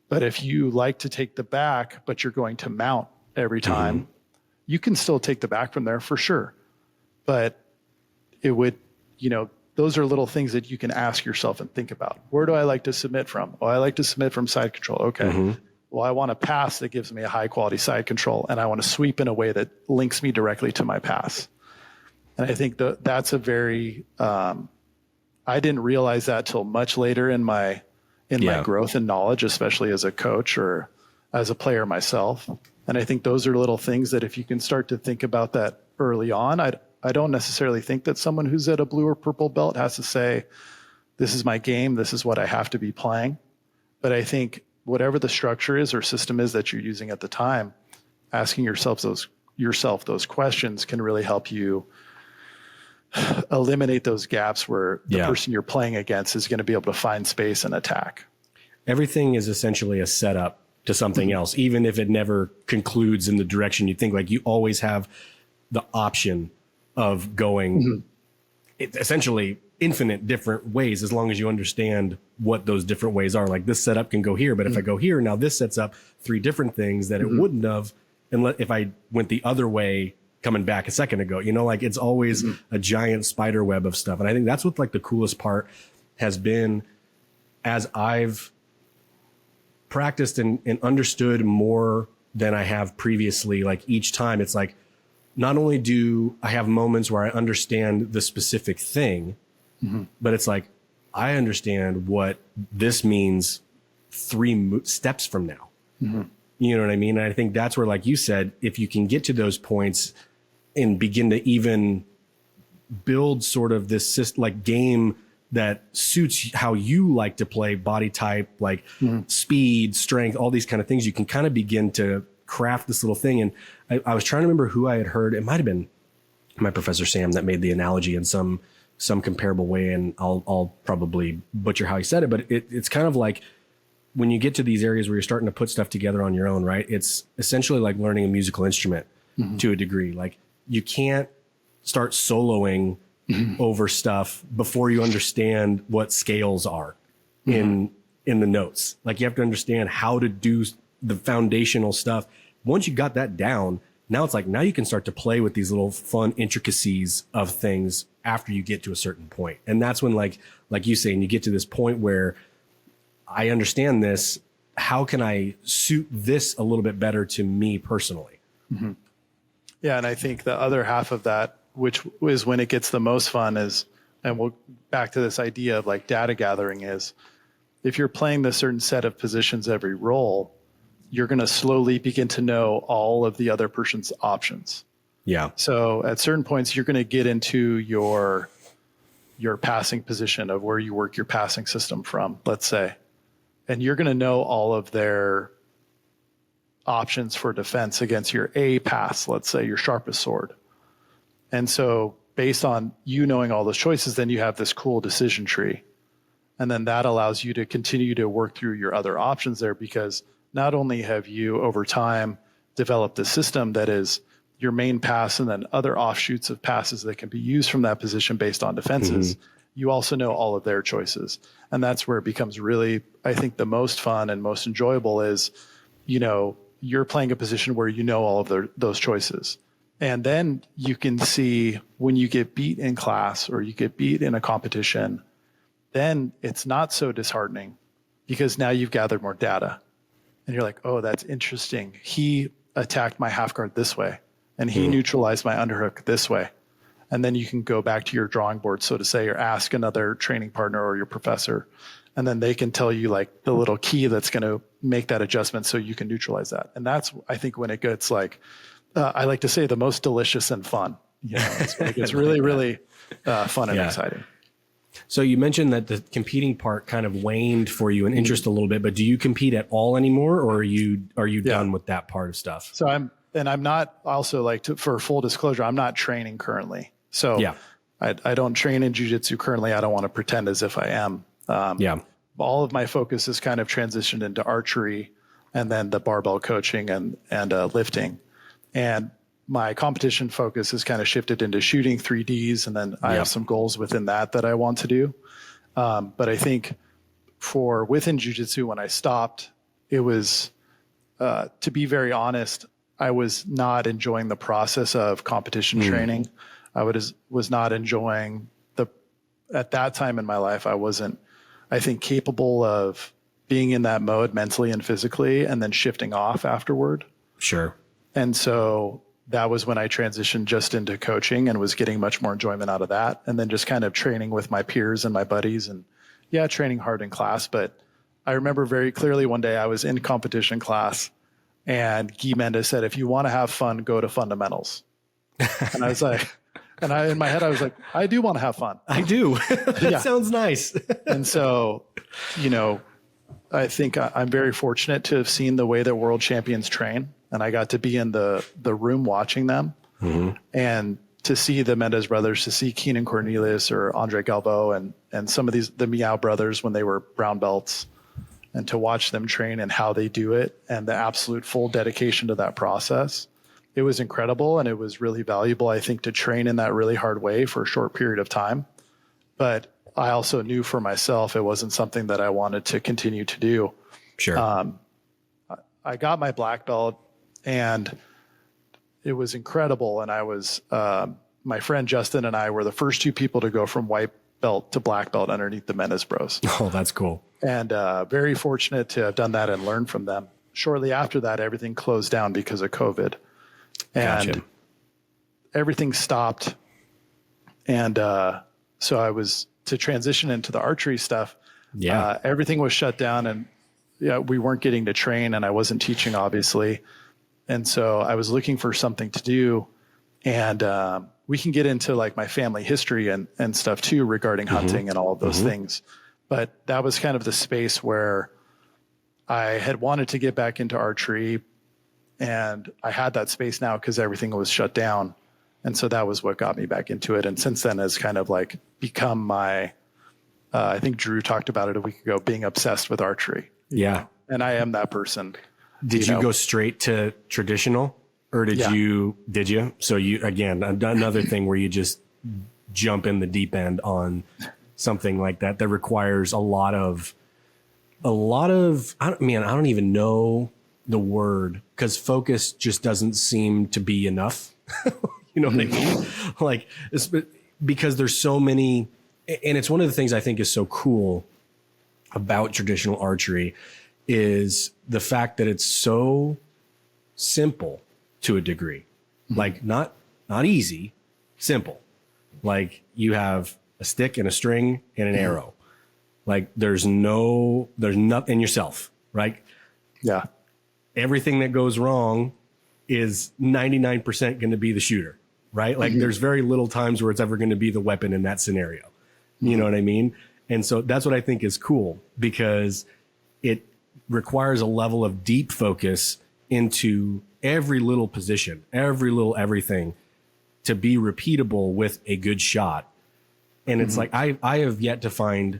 But if you like to take the back, but you're going to mount every time, you can still take the back from there for sure. But it would, those are little things that you can ask yourself and think about. Where do I like to submit from? Oh, I like to submit from side control. Okay. Well, I want a pass that gives me a high quality side control, and I want to sweep in a way that links me directly to my pass. And I think that's a very, I didn't realize that till much later in my growth and knowledge, especially as a coach or as a player myself. And I think those are little things that if you can start to think about that early on, I don't necessarily think that someone who's at a blue or purple belt has to say, this is my game, this is what I have to be playing. But I think whatever the structure is or system is that you're using at the time, asking yourself those questions can really help you eliminate those gaps where the person you're playing against is going to be able to find space and attack. Everything is essentially a setup to something else, even if it never concludes in the direction you think. Like, you always have the option of going essentially infinite different ways, as long as you understand what those different ways are. Like, this setup can go here, but if I go here, now this sets up 3 different things that it wouldn't have unless if I went the other way coming back a second ago. Like, it's always a giant spider web of stuff. And I think that's what like the coolest part has been as I've practiced and understood more than I have previously. Like, each time it's like, not only do I have moments where I understand the specific thing, but it's like, I understand what this means 3 steps from now. You know what I mean? And I think that's where, like you said, if you can get to those points and begin to even build sort of this like game that suits how you like to play, body type, like speed, strength, all these kind of things, you can kind of begin to craft this little thing. And I was trying to remember who I had heard. It might've been my professor Sam that made the analogy in some comparable way. And I'll probably butcher how he said it, but it's kind of like when you get to these areas where you're starting to put stuff together on your own, right? It's essentially like learning a musical instrument to a degree. Like, you can't start soloing over stuff before you understand what scales are in the notes. Like, you have to understand how to do the foundational stuff. Once you got that down, now it's like, now you can start to play with these little fun intricacies of things after you get to a certain point. And that's when, like you say, and you get to this point where I understand this, how can I suit this a little bit better to me personally? Yeah. And I think the other half of that, which is when it gets the most fun, is, and we'll back to this idea of like data gathering, is if you're playing the certain set of positions every roll, you're going to slowly begin to know all of the other person's options. Yeah. So at certain points, you're going to get into your passing position of where you work your passing system from, let's say, and you're going to know all of their options for defense against your A pass, let's say your sharpest sword. And so based on you knowing all those choices, then you have this cool decision tree. And then that allows you to continue to work through your other options there, because not only have you over time developed a system that is your main pass and then other offshoots of passes that can be used from that position based on defenses, you also know all of their choices. And that's where it becomes really, I think, the most fun and most enjoyable is, you're playing a position where you know all of those choices. And then you can see when you get beat in class or you get beat in a competition, then it's not so disheartening because now you've gathered more data. And you're like, oh, that's interesting. He attacked my half guard this way. and he neutralized my underhook this way. And then you can go back to your drawing board, so to say, or ask another training partner or your professor, and then they can tell you like the little key that's going to make that adjustment so you can neutralize that. And that's, I think, when it gets like, I like to say, the most delicious and fun. You know, it's really, really fun and exciting. So you mentioned that the competing part kind of waned for you in interest a little bit, but do you compete at all anymore, or are you done with that part of stuff? So I'm not also for full disclosure, I'm not training currently. So I don't train in jiu-jitsu currently. I don't want to pretend as if I am. All of my focus is kind of transitioned into archery and then the barbell coaching and lifting. And my competition focus has kind of shifted into shooting 3Ds. And then I have some goals within that I want to do. But I think within jiu-jitsu, when I stopped, it was, to be very honest, I was not enjoying the process of competition training. I was not enjoying at that time in my life, I wasn't, I think, capable of being in that mode mentally and physically and then shifting off afterward. Sure. And so that was when I transitioned just into coaching and was getting much more enjoyment out of that. And then just kind of training with my peers and my buddies and training hard in class. But I remember very clearly one day I was in competition class and Guy Mendes said, if you want to have fun, go to fundamentals. And I was like, in my head, I was like, I do want to have fun. I do. That sounds nice. And so, I think I'm very fortunate to have seen the way that world champions train. And I got to be in the room watching them and to see the Mendes brothers, to see Keenan Cornelius or Andre Galvo and some of the Miao brothers when they were brown belts, and to watch them train and how they do it and the absolute full dedication to that process. It was incredible, and it was really valuable, I think, to train in that really hard way for a short period of time. But I also knew for myself it wasn't something that I wanted to continue to do. Sure. I got my black belt, and it was incredible. And I was, my friend Justin and I were the first two people to go from white belt to black belt underneath the Mendes bros. Oh, that's cool. And very fortunate to have done that and learn from them. Shortly after that, everything closed down because of COVID. And everything stopped. And so I was to transition into the archery stuff. Everything was shut down, and we weren't getting to train, and I wasn't teaching, obviously. And so I was looking for something to do. And we can get into like my family history and stuff too regarding hunting and all of those things. But that was kind of the space where I had wanted to get back into archery. And I had that space now because everything was shut down. And so that was what got me back into it. And since then has kind of like become my, I think Drew talked about it a week ago, being obsessed with archery. Yeah. And I am that person. Did you go straight to traditional, or did you? So you, again, another thing where you just jump in the deep end on something like that requires a lot of, I don't even know the word, because focus just doesn't seem to be enough. You know what I mean? Like, because there's so many, and it's one of the things I think is so cool about traditional archery is the fact that it's so simple to a degree, like not easy, simple. Like you have a stick and a string and an arrow. Like there's nothing yourself, right? Yeah. Everything that goes wrong is 99% going to be the shooter, right? Like there's very little times where it's ever going to be the weapon in that scenario. You know what I mean? And so that's what I think is cool, because it requires a level of deep focus into every little position, every little everything, to be repeatable with a good shot. And it's like, I have yet to find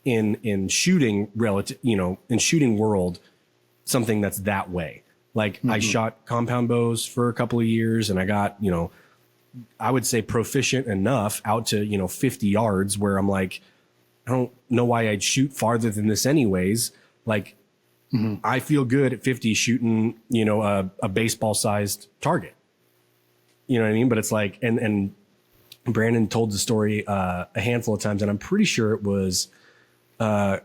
in shooting in shooting world, something that's that way. Like I shot compound bows for a couple of years, and I got, I would say proficient enough out to, 50 yards where I'm like, I don't know why I'd shoot farther than this anyways. Like I feel good at 50 shooting, a baseball sized target. You know what I mean? But it's like, and Brandon told the story a handful of times, and I'm pretty sure it was Tom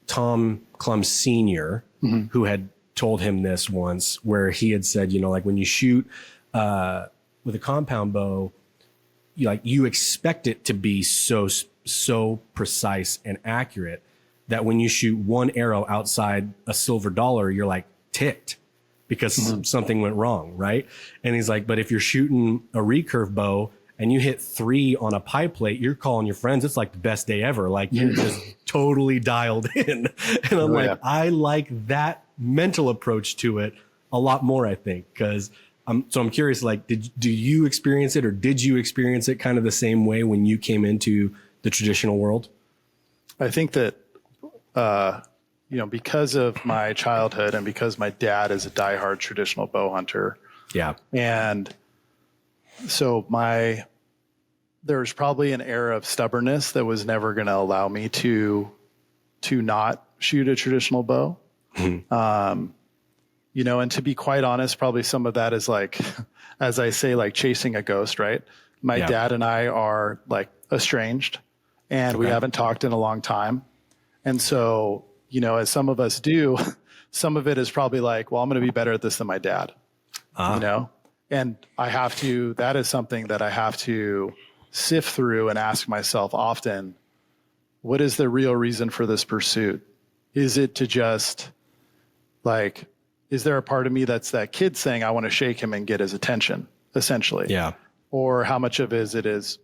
Klum Sr. Who had told him this once, where he had said, like when you shoot with a compound bow, you expect it to be so precise and accurate that when you shoot one arrow outside a silver dollar, you're like ticked because something went wrong, right? And he's like, but if you're shooting a recurve bow and you hit 3 on a pie plate, you're calling your friends. It's like the best day ever. Like you're just totally dialed in. And I'm I like that mental approach to it a lot more, I think, because I'm curious, like, do you experience it, or did you experience it kind of the same way when you came into the traditional world? I think that, because of my childhood and because my dad is a diehard traditional bow hunter. Yeah. And so there's probably an air of stubbornness that was never going to allow me to not shoot a traditional bow. And to be quite honest, probably some of that is like, as I say, like chasing a ghost, right? My dad and I are like estranged, and we haven't talked in a long time. And so, as some of us do, some of it is probably like, well, I'm going to be better at this than my dad, and that is something that I have to sift through and ask myself often, what is the real reason for this pursuit? Is it to just like, is there a part of me that's that kid saying, I want to shake him and get his attention, essentially? Yeah. Or how much of it is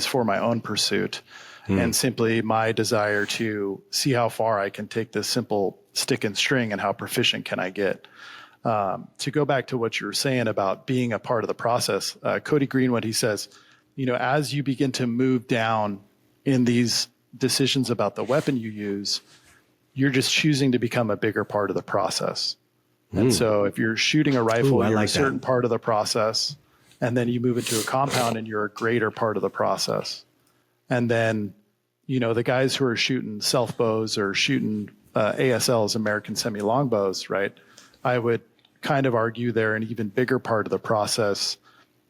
for my own pursuit and simply my desire to see how far I can take this simple stick and string and how proficient can I get? To go back to what you were saying about being a part of the process, Cody Greenwood, he says, as you begin to move down in these decisions about the weapon you use, you're just choosing to become a bigger part of the process. And so if you're shooting a rifle, you're a certain part of the process, and then you move into a compound and you're a greater part of the process. And then, the guys who are shooting self bows or shooting ASLs, American semi-long bows, right? I would kind of argue they're an even bigger part of the process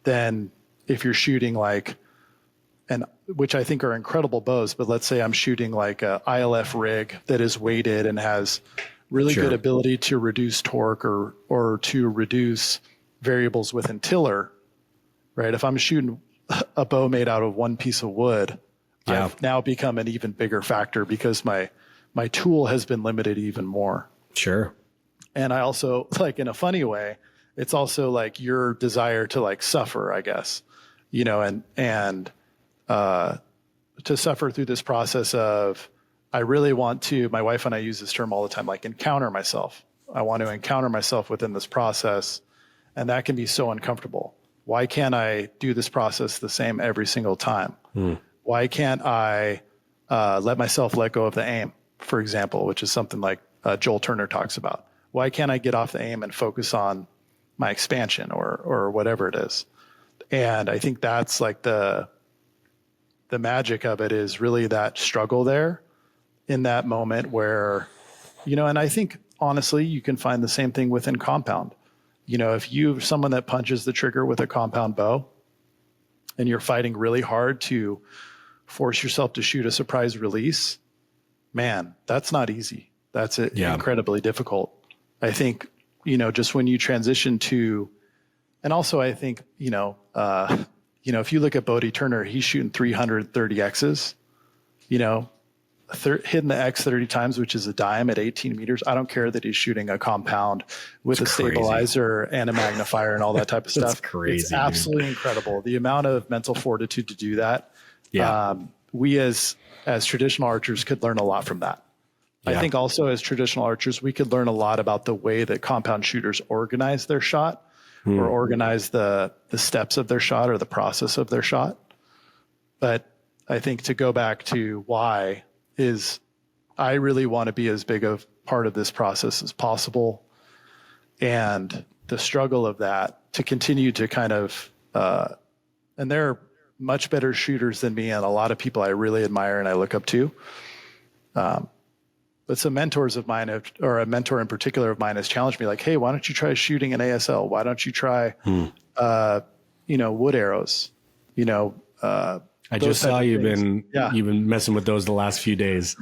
than if you're shooting which I think are incredible bows, but let's say I'm shooting like a ILF rig that is weighted and has really good ability to reduce torque or to reduce variables within tiller, right? If I'm shooting a bow made out of one piece of wood, I've now become an even bigger factor because my tool has been limited even more. Sure. And I also, like, in a funny way, it's also like your desire to like suffer, I guess, and to suffer through this process of, I really want to, my wife and I use this term all the time, like encounter myself. I want to encounter myself within this process. And that can be so uncomfortable. Why can't I do this process the same every single time? Why can't I let myself let go of the aim, for example, which is something like Joel Turner talks about? Why can't I get off the aim and focus on my expansion or whatever it is? And I think that's like the magic of it, is really that struggle there in that moment where, and I think honestly, you can find the same thing within compound. If you're someone that punches the trigger with a compound bow and you're fighting really hard to force yourself to shoot a surprise release, man, that's not easy. That's incredibly difficult. I think, just when you transition to, and also I think, if you look at Bodie Turner, he's shooting 330 X's, hitting the X 30 times, which is a dime at 18 meters. I don't care that he's shooting a compound with a stabilizer and a magnifier and all that type of stuff. That's crazy. It's absolutely incredible. The amount of mental fortitude to do that. Yeah. We as traditional archers could learn a lot from that. Yeah. I think also as traditional archers, we could learn a lot about the way that compound shooters organize their shot or organize the steps of their shot or the process of their shot. But I think to go back to why is I really want to be as big of part of this process as possible. And the struggle of that to continue to kind of, and they're much better shooters than me and a lot of people I really admire and I look up to. But some mentors of mine or a mentor in particular of mine has challenged me like, hey, why don't you try shooting an ASL? Why don't you try, wood arrows? I just saw you've been messing with those the last few days.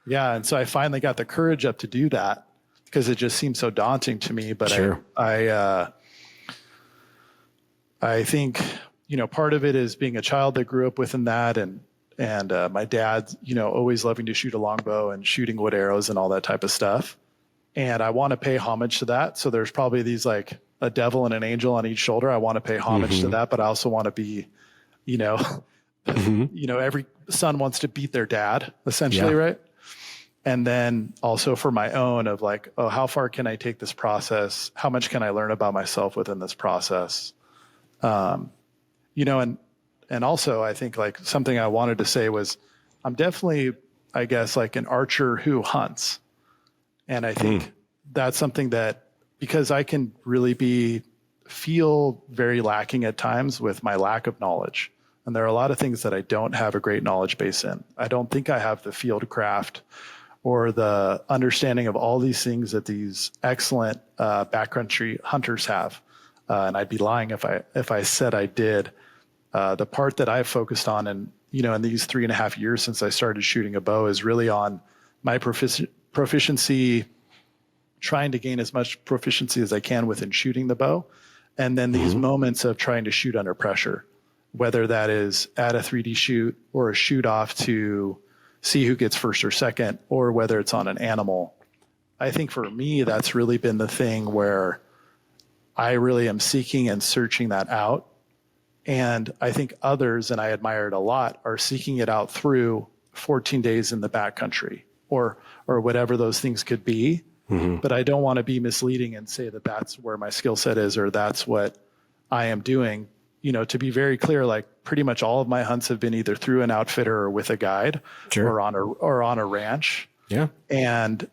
Yeah. And so I finally got the courage up to do that because it just seemed so daunting to me. But I think, part of it is being a child that grew up within that, and my dad, always loving to shoot a longbow and shooting wood arrows and all that type of stuff. And I want to pay homage to that. So there's probably these like a devil and an angel on each shoulder. I want to pay homage to that, but I also want to be, every son wants to beat their dad, essentially, right? And then also for my own of like, oh, how far can I take this process? How much can I learn about myself within this process? And also I think like something I wanted to say was I'm definitely, I guess, like an archer who hunts. And I think that's something that, because I can really feel very lacking at times with my lack of knowledge. And there are a lot of things that I don't have a great knowledge base in. I don't think I have the field craft or the understanding of all these things that these excellent backcountry hunters have. And I'd be lying if I said I did. The part that I've focused on in these 3.5 years since I started shooting a bow is really on my proficiency, trying to gain as much proficiency as I can within shooting the bow. And then these moments of trying to shoot under pressure, whether that is at a 3D shoot or a shoot off to see who gets first or second, or whether it's on an animal. I think for me, that's really been the thing where I really am seeking and searching that out. And I think others, and I admire it a lot, are seeking it out through 14 days in the backcountry or whatever those things could be. But I don't want to be misleading and say that that's where my skill set is, or that's what I am doing. To be very clear, like pretty much all of my hunts have been either through an outfitter or with a guide, or on a ranch. Yeah. And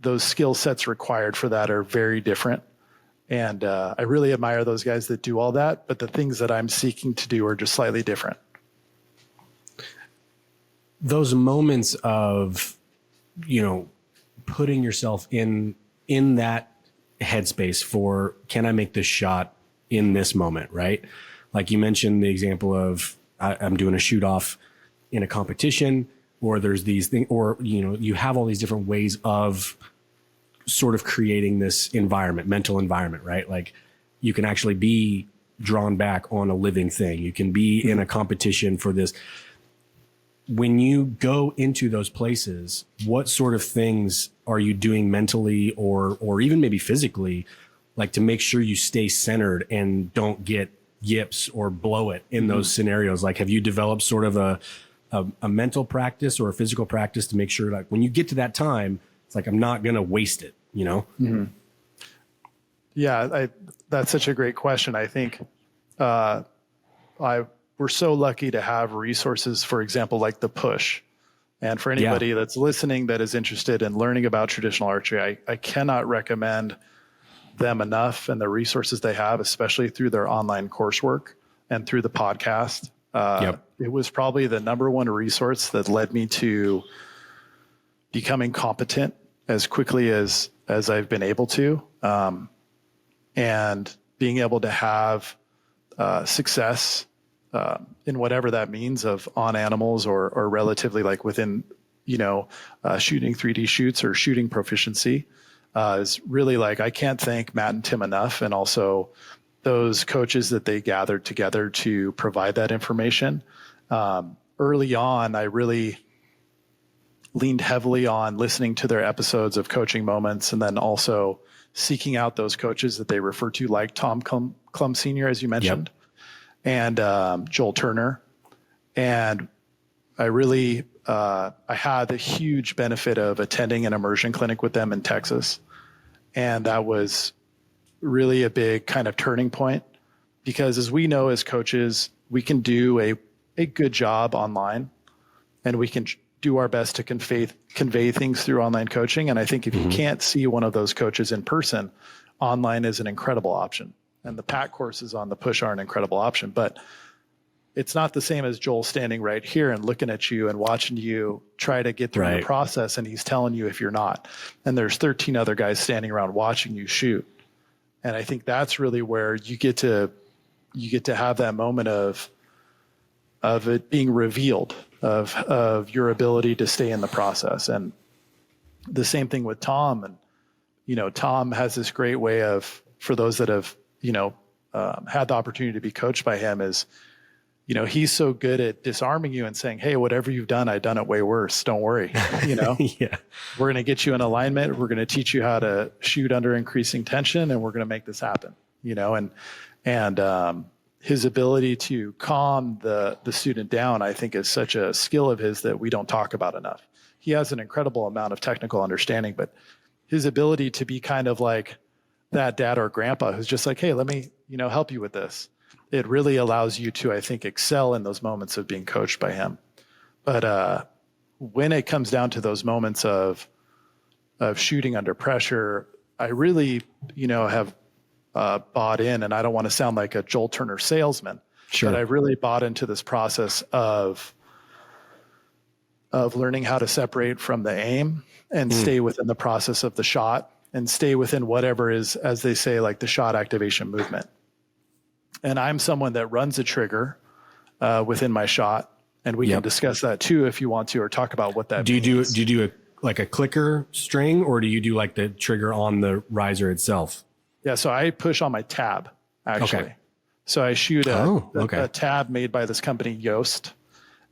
those skill sets required for that are very different. And I really admire those guys that do all that, but the things that I'm seeking to do are just slightly different. Those moments of, putting yourself in that headspace for, can I make this shot in this moment, right? Like you mentioned the example of I'm doing a shoot off in a competition, or there's these things, or, you have all these different ways of sort of creating this environment, mental environment, right? Like you can actually be drawn back on a living thing. You can be in a competition for this. When you go into those places, what sort of things are you doing mentally or even maybe physically, like to make sure you stay centered and don't get yips or blow it in those scenarios? Like, have you developed sort of a mental practice or a physical practice to make sure, like, when you get to that time, it's like, I'm not going to waste it, Yeah, that's such a great question. I think we're so lucky to have resources, for example, like the Push. And for anybody that's listening that is interested in learning about traditional archery, I cannot recommend them enough, and the resources they have, especially through their online coursework and through the podcast. It was probably the number one resource that led me to becoming competent as quickly as I've been able to, and being able to have success in whatever that means, of on animals or relatively like within, shooting 3D shoots or shooting proficiency, is really like, I can't thank Matt and Tim enough. And also those coaches that they gathered together to provide that information. Early on, I really leaned heavily on listening to their episodes of Coaching Moments, and then also seeking out those coaches that they refer to, like Tom Klum Sr., as you mentioned, and Joel Turner. And I really, I had the huge benefit of attending an immersion clinic with them in Texas. And that was really a big kind of turning point, because as we know, as coaches, we can do a good job online, and we can do our best to convey things through online coaching. And I think if you can't see one of those coaches in person, online is an incredible option. And the PAC courses on the Push are an incredible option, but it's not the same as Joel standing right here and looking at you and watching you try to get through the process, and he's telling you if you're not. And there's 13 other guys standing around watching you shoot. And I think that's really where you get to have that moment of it being revealed, of your ability to stay in the process. And the same thing with Tom. And, Tom has this great way of, for those that have, had the opportunity to be coached by him is, he's so good at disarming you and saying, hey, whatever you've done, I've done it way worse. Don't worry. Yeah. We're going to get you in alignment. We're going to teach you how to shoot under increasing tension, and we're going to make this happen, and his ability to calm the student down, I think, is such a skill of his that we don't talk about enough. He has an incredible amount of technical understanding, but his ability to be kind of like that dad or grandpa who's just like, hey, let me, help you with this. It really allows you to, I think, excel in those moments of being coached by him. But when it comes down to those moments of shooting under pressure, I really, have bought in, and I don't want to sound like a Joel Turner salesman, Sure. but I really bought into this process of learning how to separate from the aim and stay within the process of the shot and stay within whatever is, as they say, like the shot activation movement. And I'm someone that runs a trigger within my shot, and we can discuss that too if you want to, or talk about what that means. Do you do like a clicker string, or do you do like the trigger on the riser itself? Yeah, so I push on my tab, actually. Okay. So I shoot a tab made by this company, Yoast,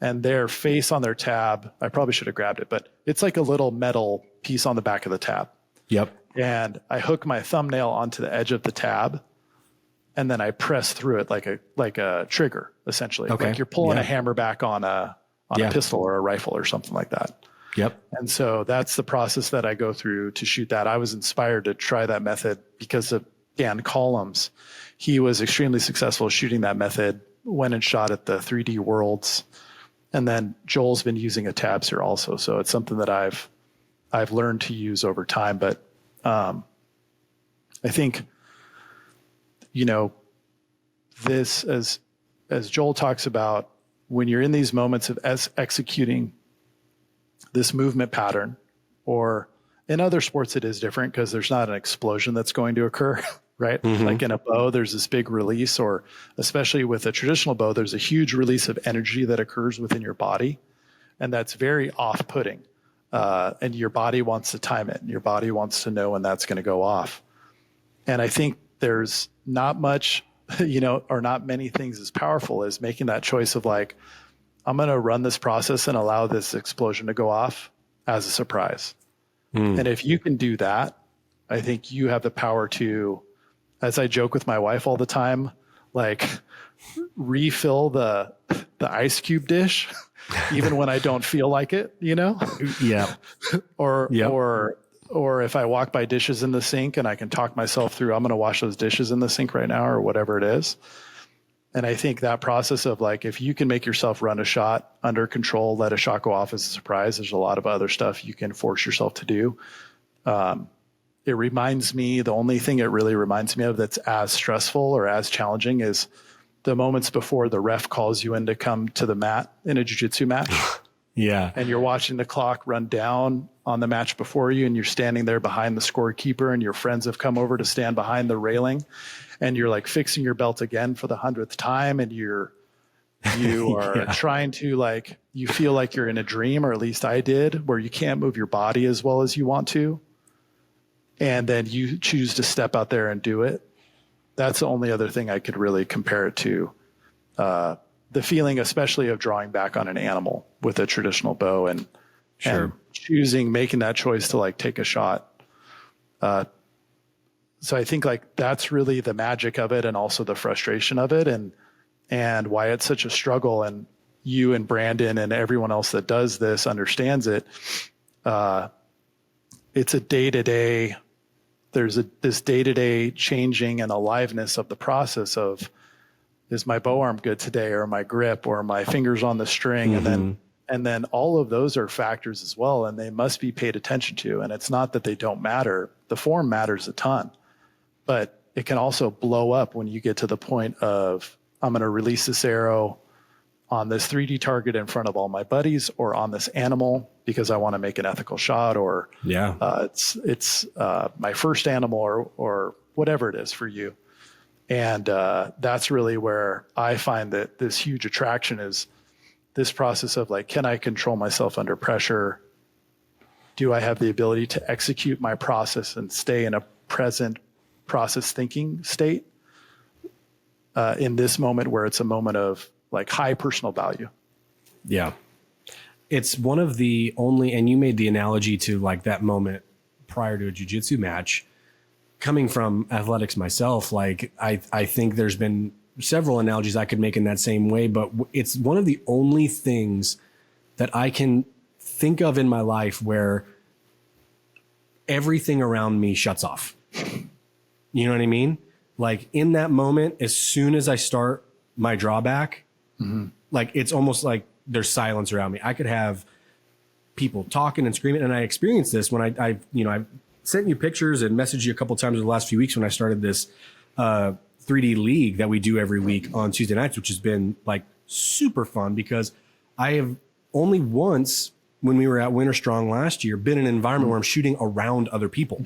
and their face on their tab, I probably should have grabbed it, but it's like a little metal piece on the back of the tab. Yep. And I hook my thumbnail onto the edge of the tab, and then I press through it like a trigger, essentially. Okay. Like you're pulling a hammer back on a pistol or a rifle or something like that. Yep. And so that's the process that I go through to shoot that. I was inspired to try that method because of Dan Collins. He was extremely successful shooting that method, went and shot at the 3D Worlds. And then Joel's been using a tabs here also. So it's something that I've learned to use over time. But I think, this, as Joel talks about, when you're in these moments of executing this movement pattern, or in other sports, it is different because there's not an explosion that's going to occur, right? Mm-hmm. Like in a bow, there's this big release, or especially with a traditional bow, there's a huge release of energy that occurs within your body. And that's very off-putting. And your body wants to time it, and your body wants to know when that's going to go off. And I think there's not much, or not many things as powerful as making that choice of like, I'm going to run this process and allow this explosion to go off as a surprise. And if you can do that, I think you have the power to, as I joke with my wife all the time, like refill the ice cube dish, even when I don't feel like it, Yeah. Or if I walk by dishes in the sink and I can talk myself through, I'm going to wash those dishes in the sink right now, or whatever it is. And I think that process of like, if you can make yourself run a shot under control, let a shot go off as a surprise, there's a lot of other stuff you can force yourself to do. It reminds me, the only thing it really reminds me of that's as stressful or as challenging is the moments before the ref calls you in to come to the mat in a jiu-jitsu match. Yeah. And you're watching the clock run down on the match before you, and you're standing there behind the scorekeeper, and your friends have come over to stand behind the railing, and you're like fixing your belt again for the 100th time. And you are trying to, like, you feel like you're in a dream, or at least I did, where you can't move your body as well as you want to. And then you choose to step out there and do it. That's the only other thing I could really compare it to. The feeling, especially of drawing back on an animal with a traditional bow and making that choice to like take a shot. So I think like that's really the magic of it, and also the frustration of it, and why it's such a struggle. And you and Brandon and everyone else that does this understands it. It's a day-to-day, there's this day-to-day changing and aliveness of the process of, is my bow arm good today, or my grip, or my fingers on the string? Mm-hmm. And then all of those are factors as well, and they must be paid attention to. And it's not that they don't matter. The form matters a ton, but it can also blow up when you get to the point of, I'm going to release this arrow on this 3D target in front of all my buddies, or on this animal because I want to make an ethical shot, or it's my first animal, or whatever it is for you. And that's really where I find that this huge attraction is this process of like, can I control myself under pressure? Do I have the ability to execute my process and stay in a present process thinking state? in this moment where it's a moment of like high personal value. Yeah. It's one of the only, and you made the analogy to like that moment prior to a jiu-jitsu match. Coming from athletics myself, like I think there's been several analogies I could make in that same way, but it's one of the only things that I can think of in my life where everything around me shuts off. You know what I mean? Like in that moment, as soon as I start my drawback, like it's almost like there's silence around me. I could have people talking and screaming. And I experienced this when I sent you pictures and messaged you a couple times over the last few weeks when I started this 3D league that we do every week on Tuesday nights, which has been like super fun because I have only once when we were at Winter Strong last year been in an environment where I'm shooting around other people.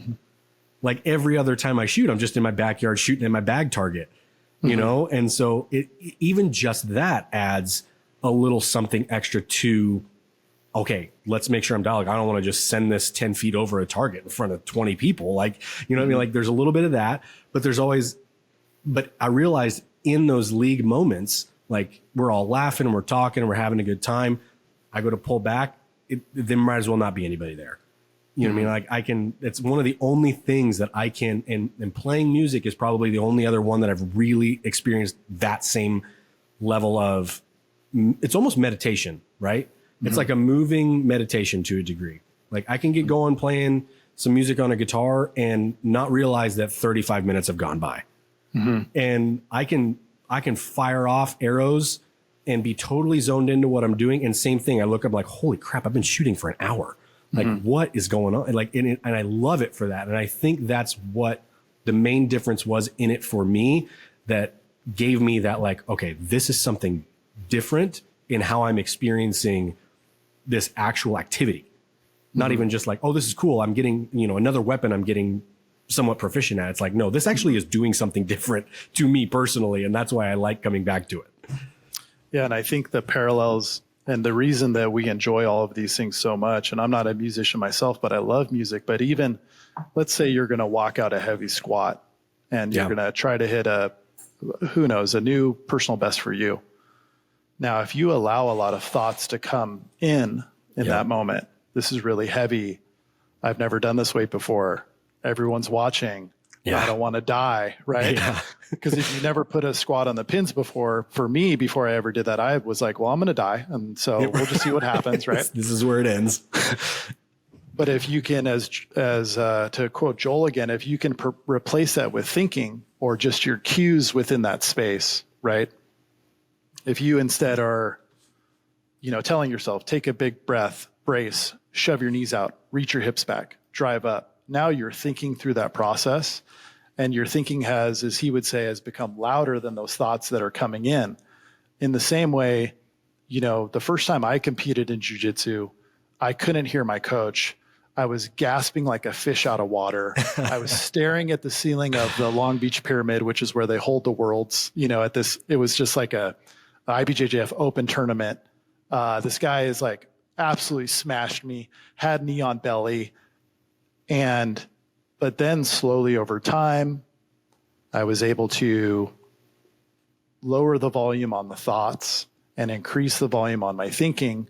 Like every other time I shoot, I'm just in my backyard shooting at my bag target, you know? And so even just that adds a little something extra to, okay, let's make sure I'm dialed. I don't want to just send this 10 feet over a target in front of 20 people. Like, you know what I mean? Like there's a little bit of that, but there's always, but I realized in those league moments, like we're all laughing and we're talking and we're having a good time. I go to pull back. There might as well not be anybody there. You know what I mean? Like it's one of the only things that I can, and playing music is probably the only other one that I've really experienced that same level of, it's almost meditation, right? It's like a moving meditation to a degree. Like I can get going playing some music on a guitar and not realize that 35 minutes have gone by. And I can fire off arrows and be totally zoned into what I'm doing. And same thing, I look up like, holy crap, I've been shooting for an hour. Like what is going on? And like, and I love it for that. And I think that's what the main difference was in it for me that gave me that like, okay, this is something different in how I'm experiencing this actual activity. Not even just like, oh, this is cool. I'm getting, another weapon I'm getting somewhat proficient at. It's like, no, this actually is doing something different to me personally. And that's why I like coming back to it. Yeah. And I think the parallels and the reason that we enjoy all of these things so much, and I'm not a musician myself, but I love music. But even let's say you're going to walk out a heavy squat and you're going to try to hit a new personal best for you. Now, if you allow a lot of thoughts to come in that moment, this is really heavy. I've never done this weight before. Everyone's watching. I don't want to die, right? Because if you never put a squat on the pins before, for me, before I ever did that, I was like, well, I'm going to die. And so we'll just see what happens, right? This is where it ends. But if you can, as to quote Joel again, if you can replace that with thinking or just your cues within that space, right? If you instead are, telling yourself, take a big breath, brace, shove your knees out, reach your hips back, drive up. Now you're thinking through that process, and your thinking has become louder than those thoughts that are coming in. In the same way, the first time I competed in jiu-jitsu, I couldn't hear my coach. I was gasping like a fish out of water. I was staring at the ceiling of the Long Beach Pyramid, which is where they hold the worlds, it was just like a IBJJF open tournament. This guy is like absolutely smashed me, had knee on belly. But then slowly over time, I was able to lower the volume on the thoughts and increase the volume on my thinking.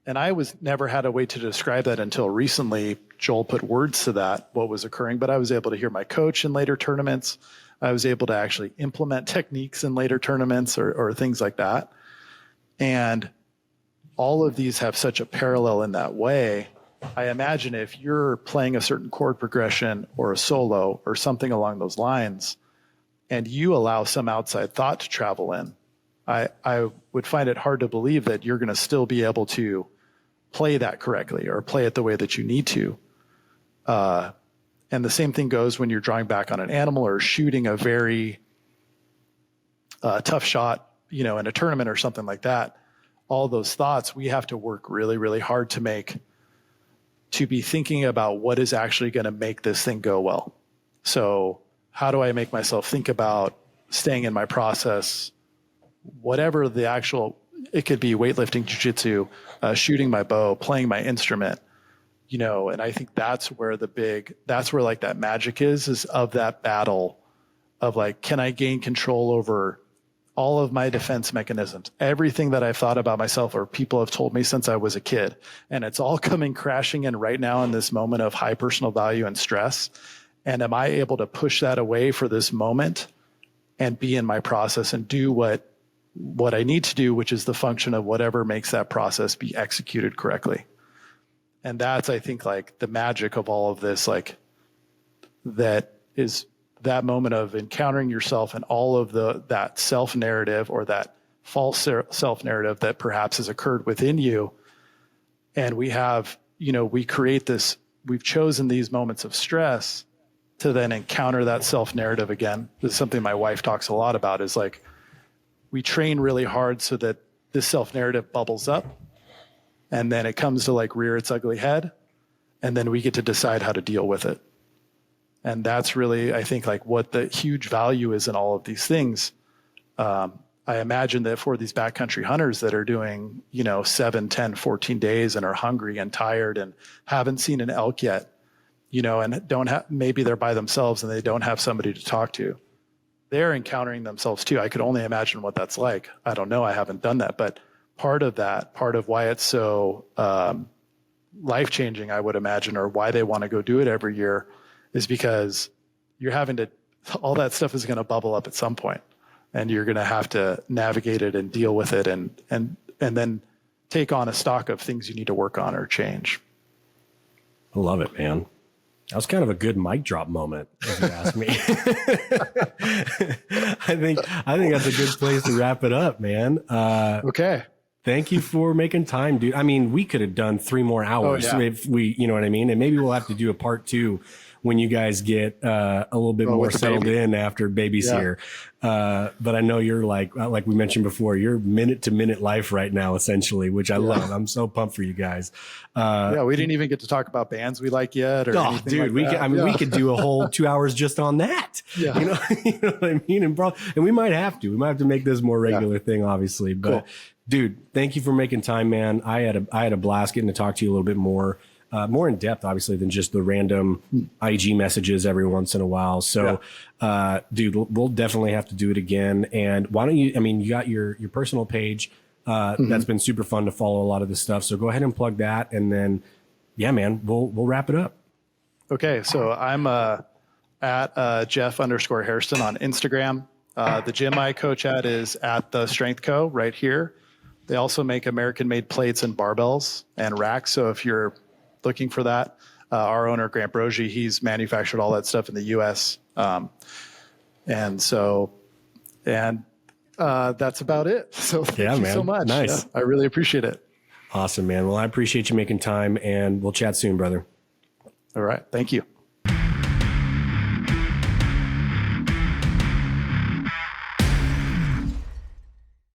And I never had a way to describe that until recently. Joel put words to that, what was occurring, but I was able to hear my coach in later tournaments. I was able to actually implement techniques in later tournaments or things like that. And all of these have such a parallel in that way. I imagine if you're playing a certain chord progression or a solo or something along those lines, and you allow some outside thought to travel in, I would find it hard to believe that you're going to still be able to play that correctly or play it the way that you need to. And the same thing goes when you're drawing back on an animal or shooting a very tough shot, in a tournament or something like that. All those thoughts, we have to work really, really hard to be thinking about what is actually going to make this thing go well. So how do I make myself think about staying in my process, whatever it could be weightlifting, jiu-jitsu, shooting my bow, playing my instrument, and I think that's where like that magic is of that battle of like, can I gain control over all of my defense mechanisms, everything that I've thought about myself or people have told me since I was a kid. And it's all coming crashing in right now in this moment of high personal value and stress. And am I able to push that away for this moment and be in my process and do what I need to do, which is the function of whatever makes that process be executed correctly. And that's, I think, like the magic of all of this, like that is that moment of encountering yourself and all of that self-narrative or that false self-narrative that perhaps has occurred within you. And we have, we create this, we've chosen these moments of stress to then encounter that self-narrative again. This is something my wife talks a lot about, is like, we train really hard so that this self-narrative bubbles up and then it comes to like rear its ugly head. And then we get to decide how to deal with it. And that's really, I think, like what the huge value is in all of these things. I imagine that for these backcountry hunters that are doing, 7, 10, 14 days and are hungry and tired and haven't seen an elk yet, and don't have, maybe they're by themselves and they don't have somebody to talk to. They're encountering themselves too. I could only imagine what that's like. I don't know. I haven't done that. But part of why it's so life-changing, I would imagine, or why they want to go do it every year, is because you're having to, all that stuff is going to bubble up at some point, and you're going to have to navigate it and deal with it and then take on a stock of things you need to work on or change. I love it, man. That was kind of a good mic drop moment, if you ask me. I think that's a good place to wrap it up, man. Okay. Thank you for making time, dude. I mean, we could have done 3 more hours if we, you know what I mean? And maybe we'll have to do a part 2 when you guys get a little bit more settled in after baby's here. But I know you're like we mentioned before, you're minute to minute life right now, essentially, which I love. I'm so pumped for you guys. We didn't even get to talk about bands we like yet. Or anything dude, like we could do a whole 2 hours just on that. Yeah. You know what I mean? And we might have to make this more regular thing, obviously. But cool. Dude, thank you for making time, man. I had a blast getting to talk to you a little bit more in depth, obviously, than just the random IG messages every once in a while. So, dude, we'll definitely have to do it again. And why don't you, you got your personal page, that's been super fun to follow a lot of this stuff. So go ahead and plug that. And then, yeah, man, we'll wrap it up. Okay. So I'm, at, Jeff _Hairston on Instagram. The gym I coach at is at the Strength Co. right here. They also make American-made plates and barbells and racks. So if you're looking for that, our owner, Grant Brogy, he's manufactured all that stuff in the U.S. That's about it. So thank you so much. Nice. Yeah, I really appreciate it. Awesome, man. Well, I appreciate you making time, and we'll chat soon, brother. All right. Thank you.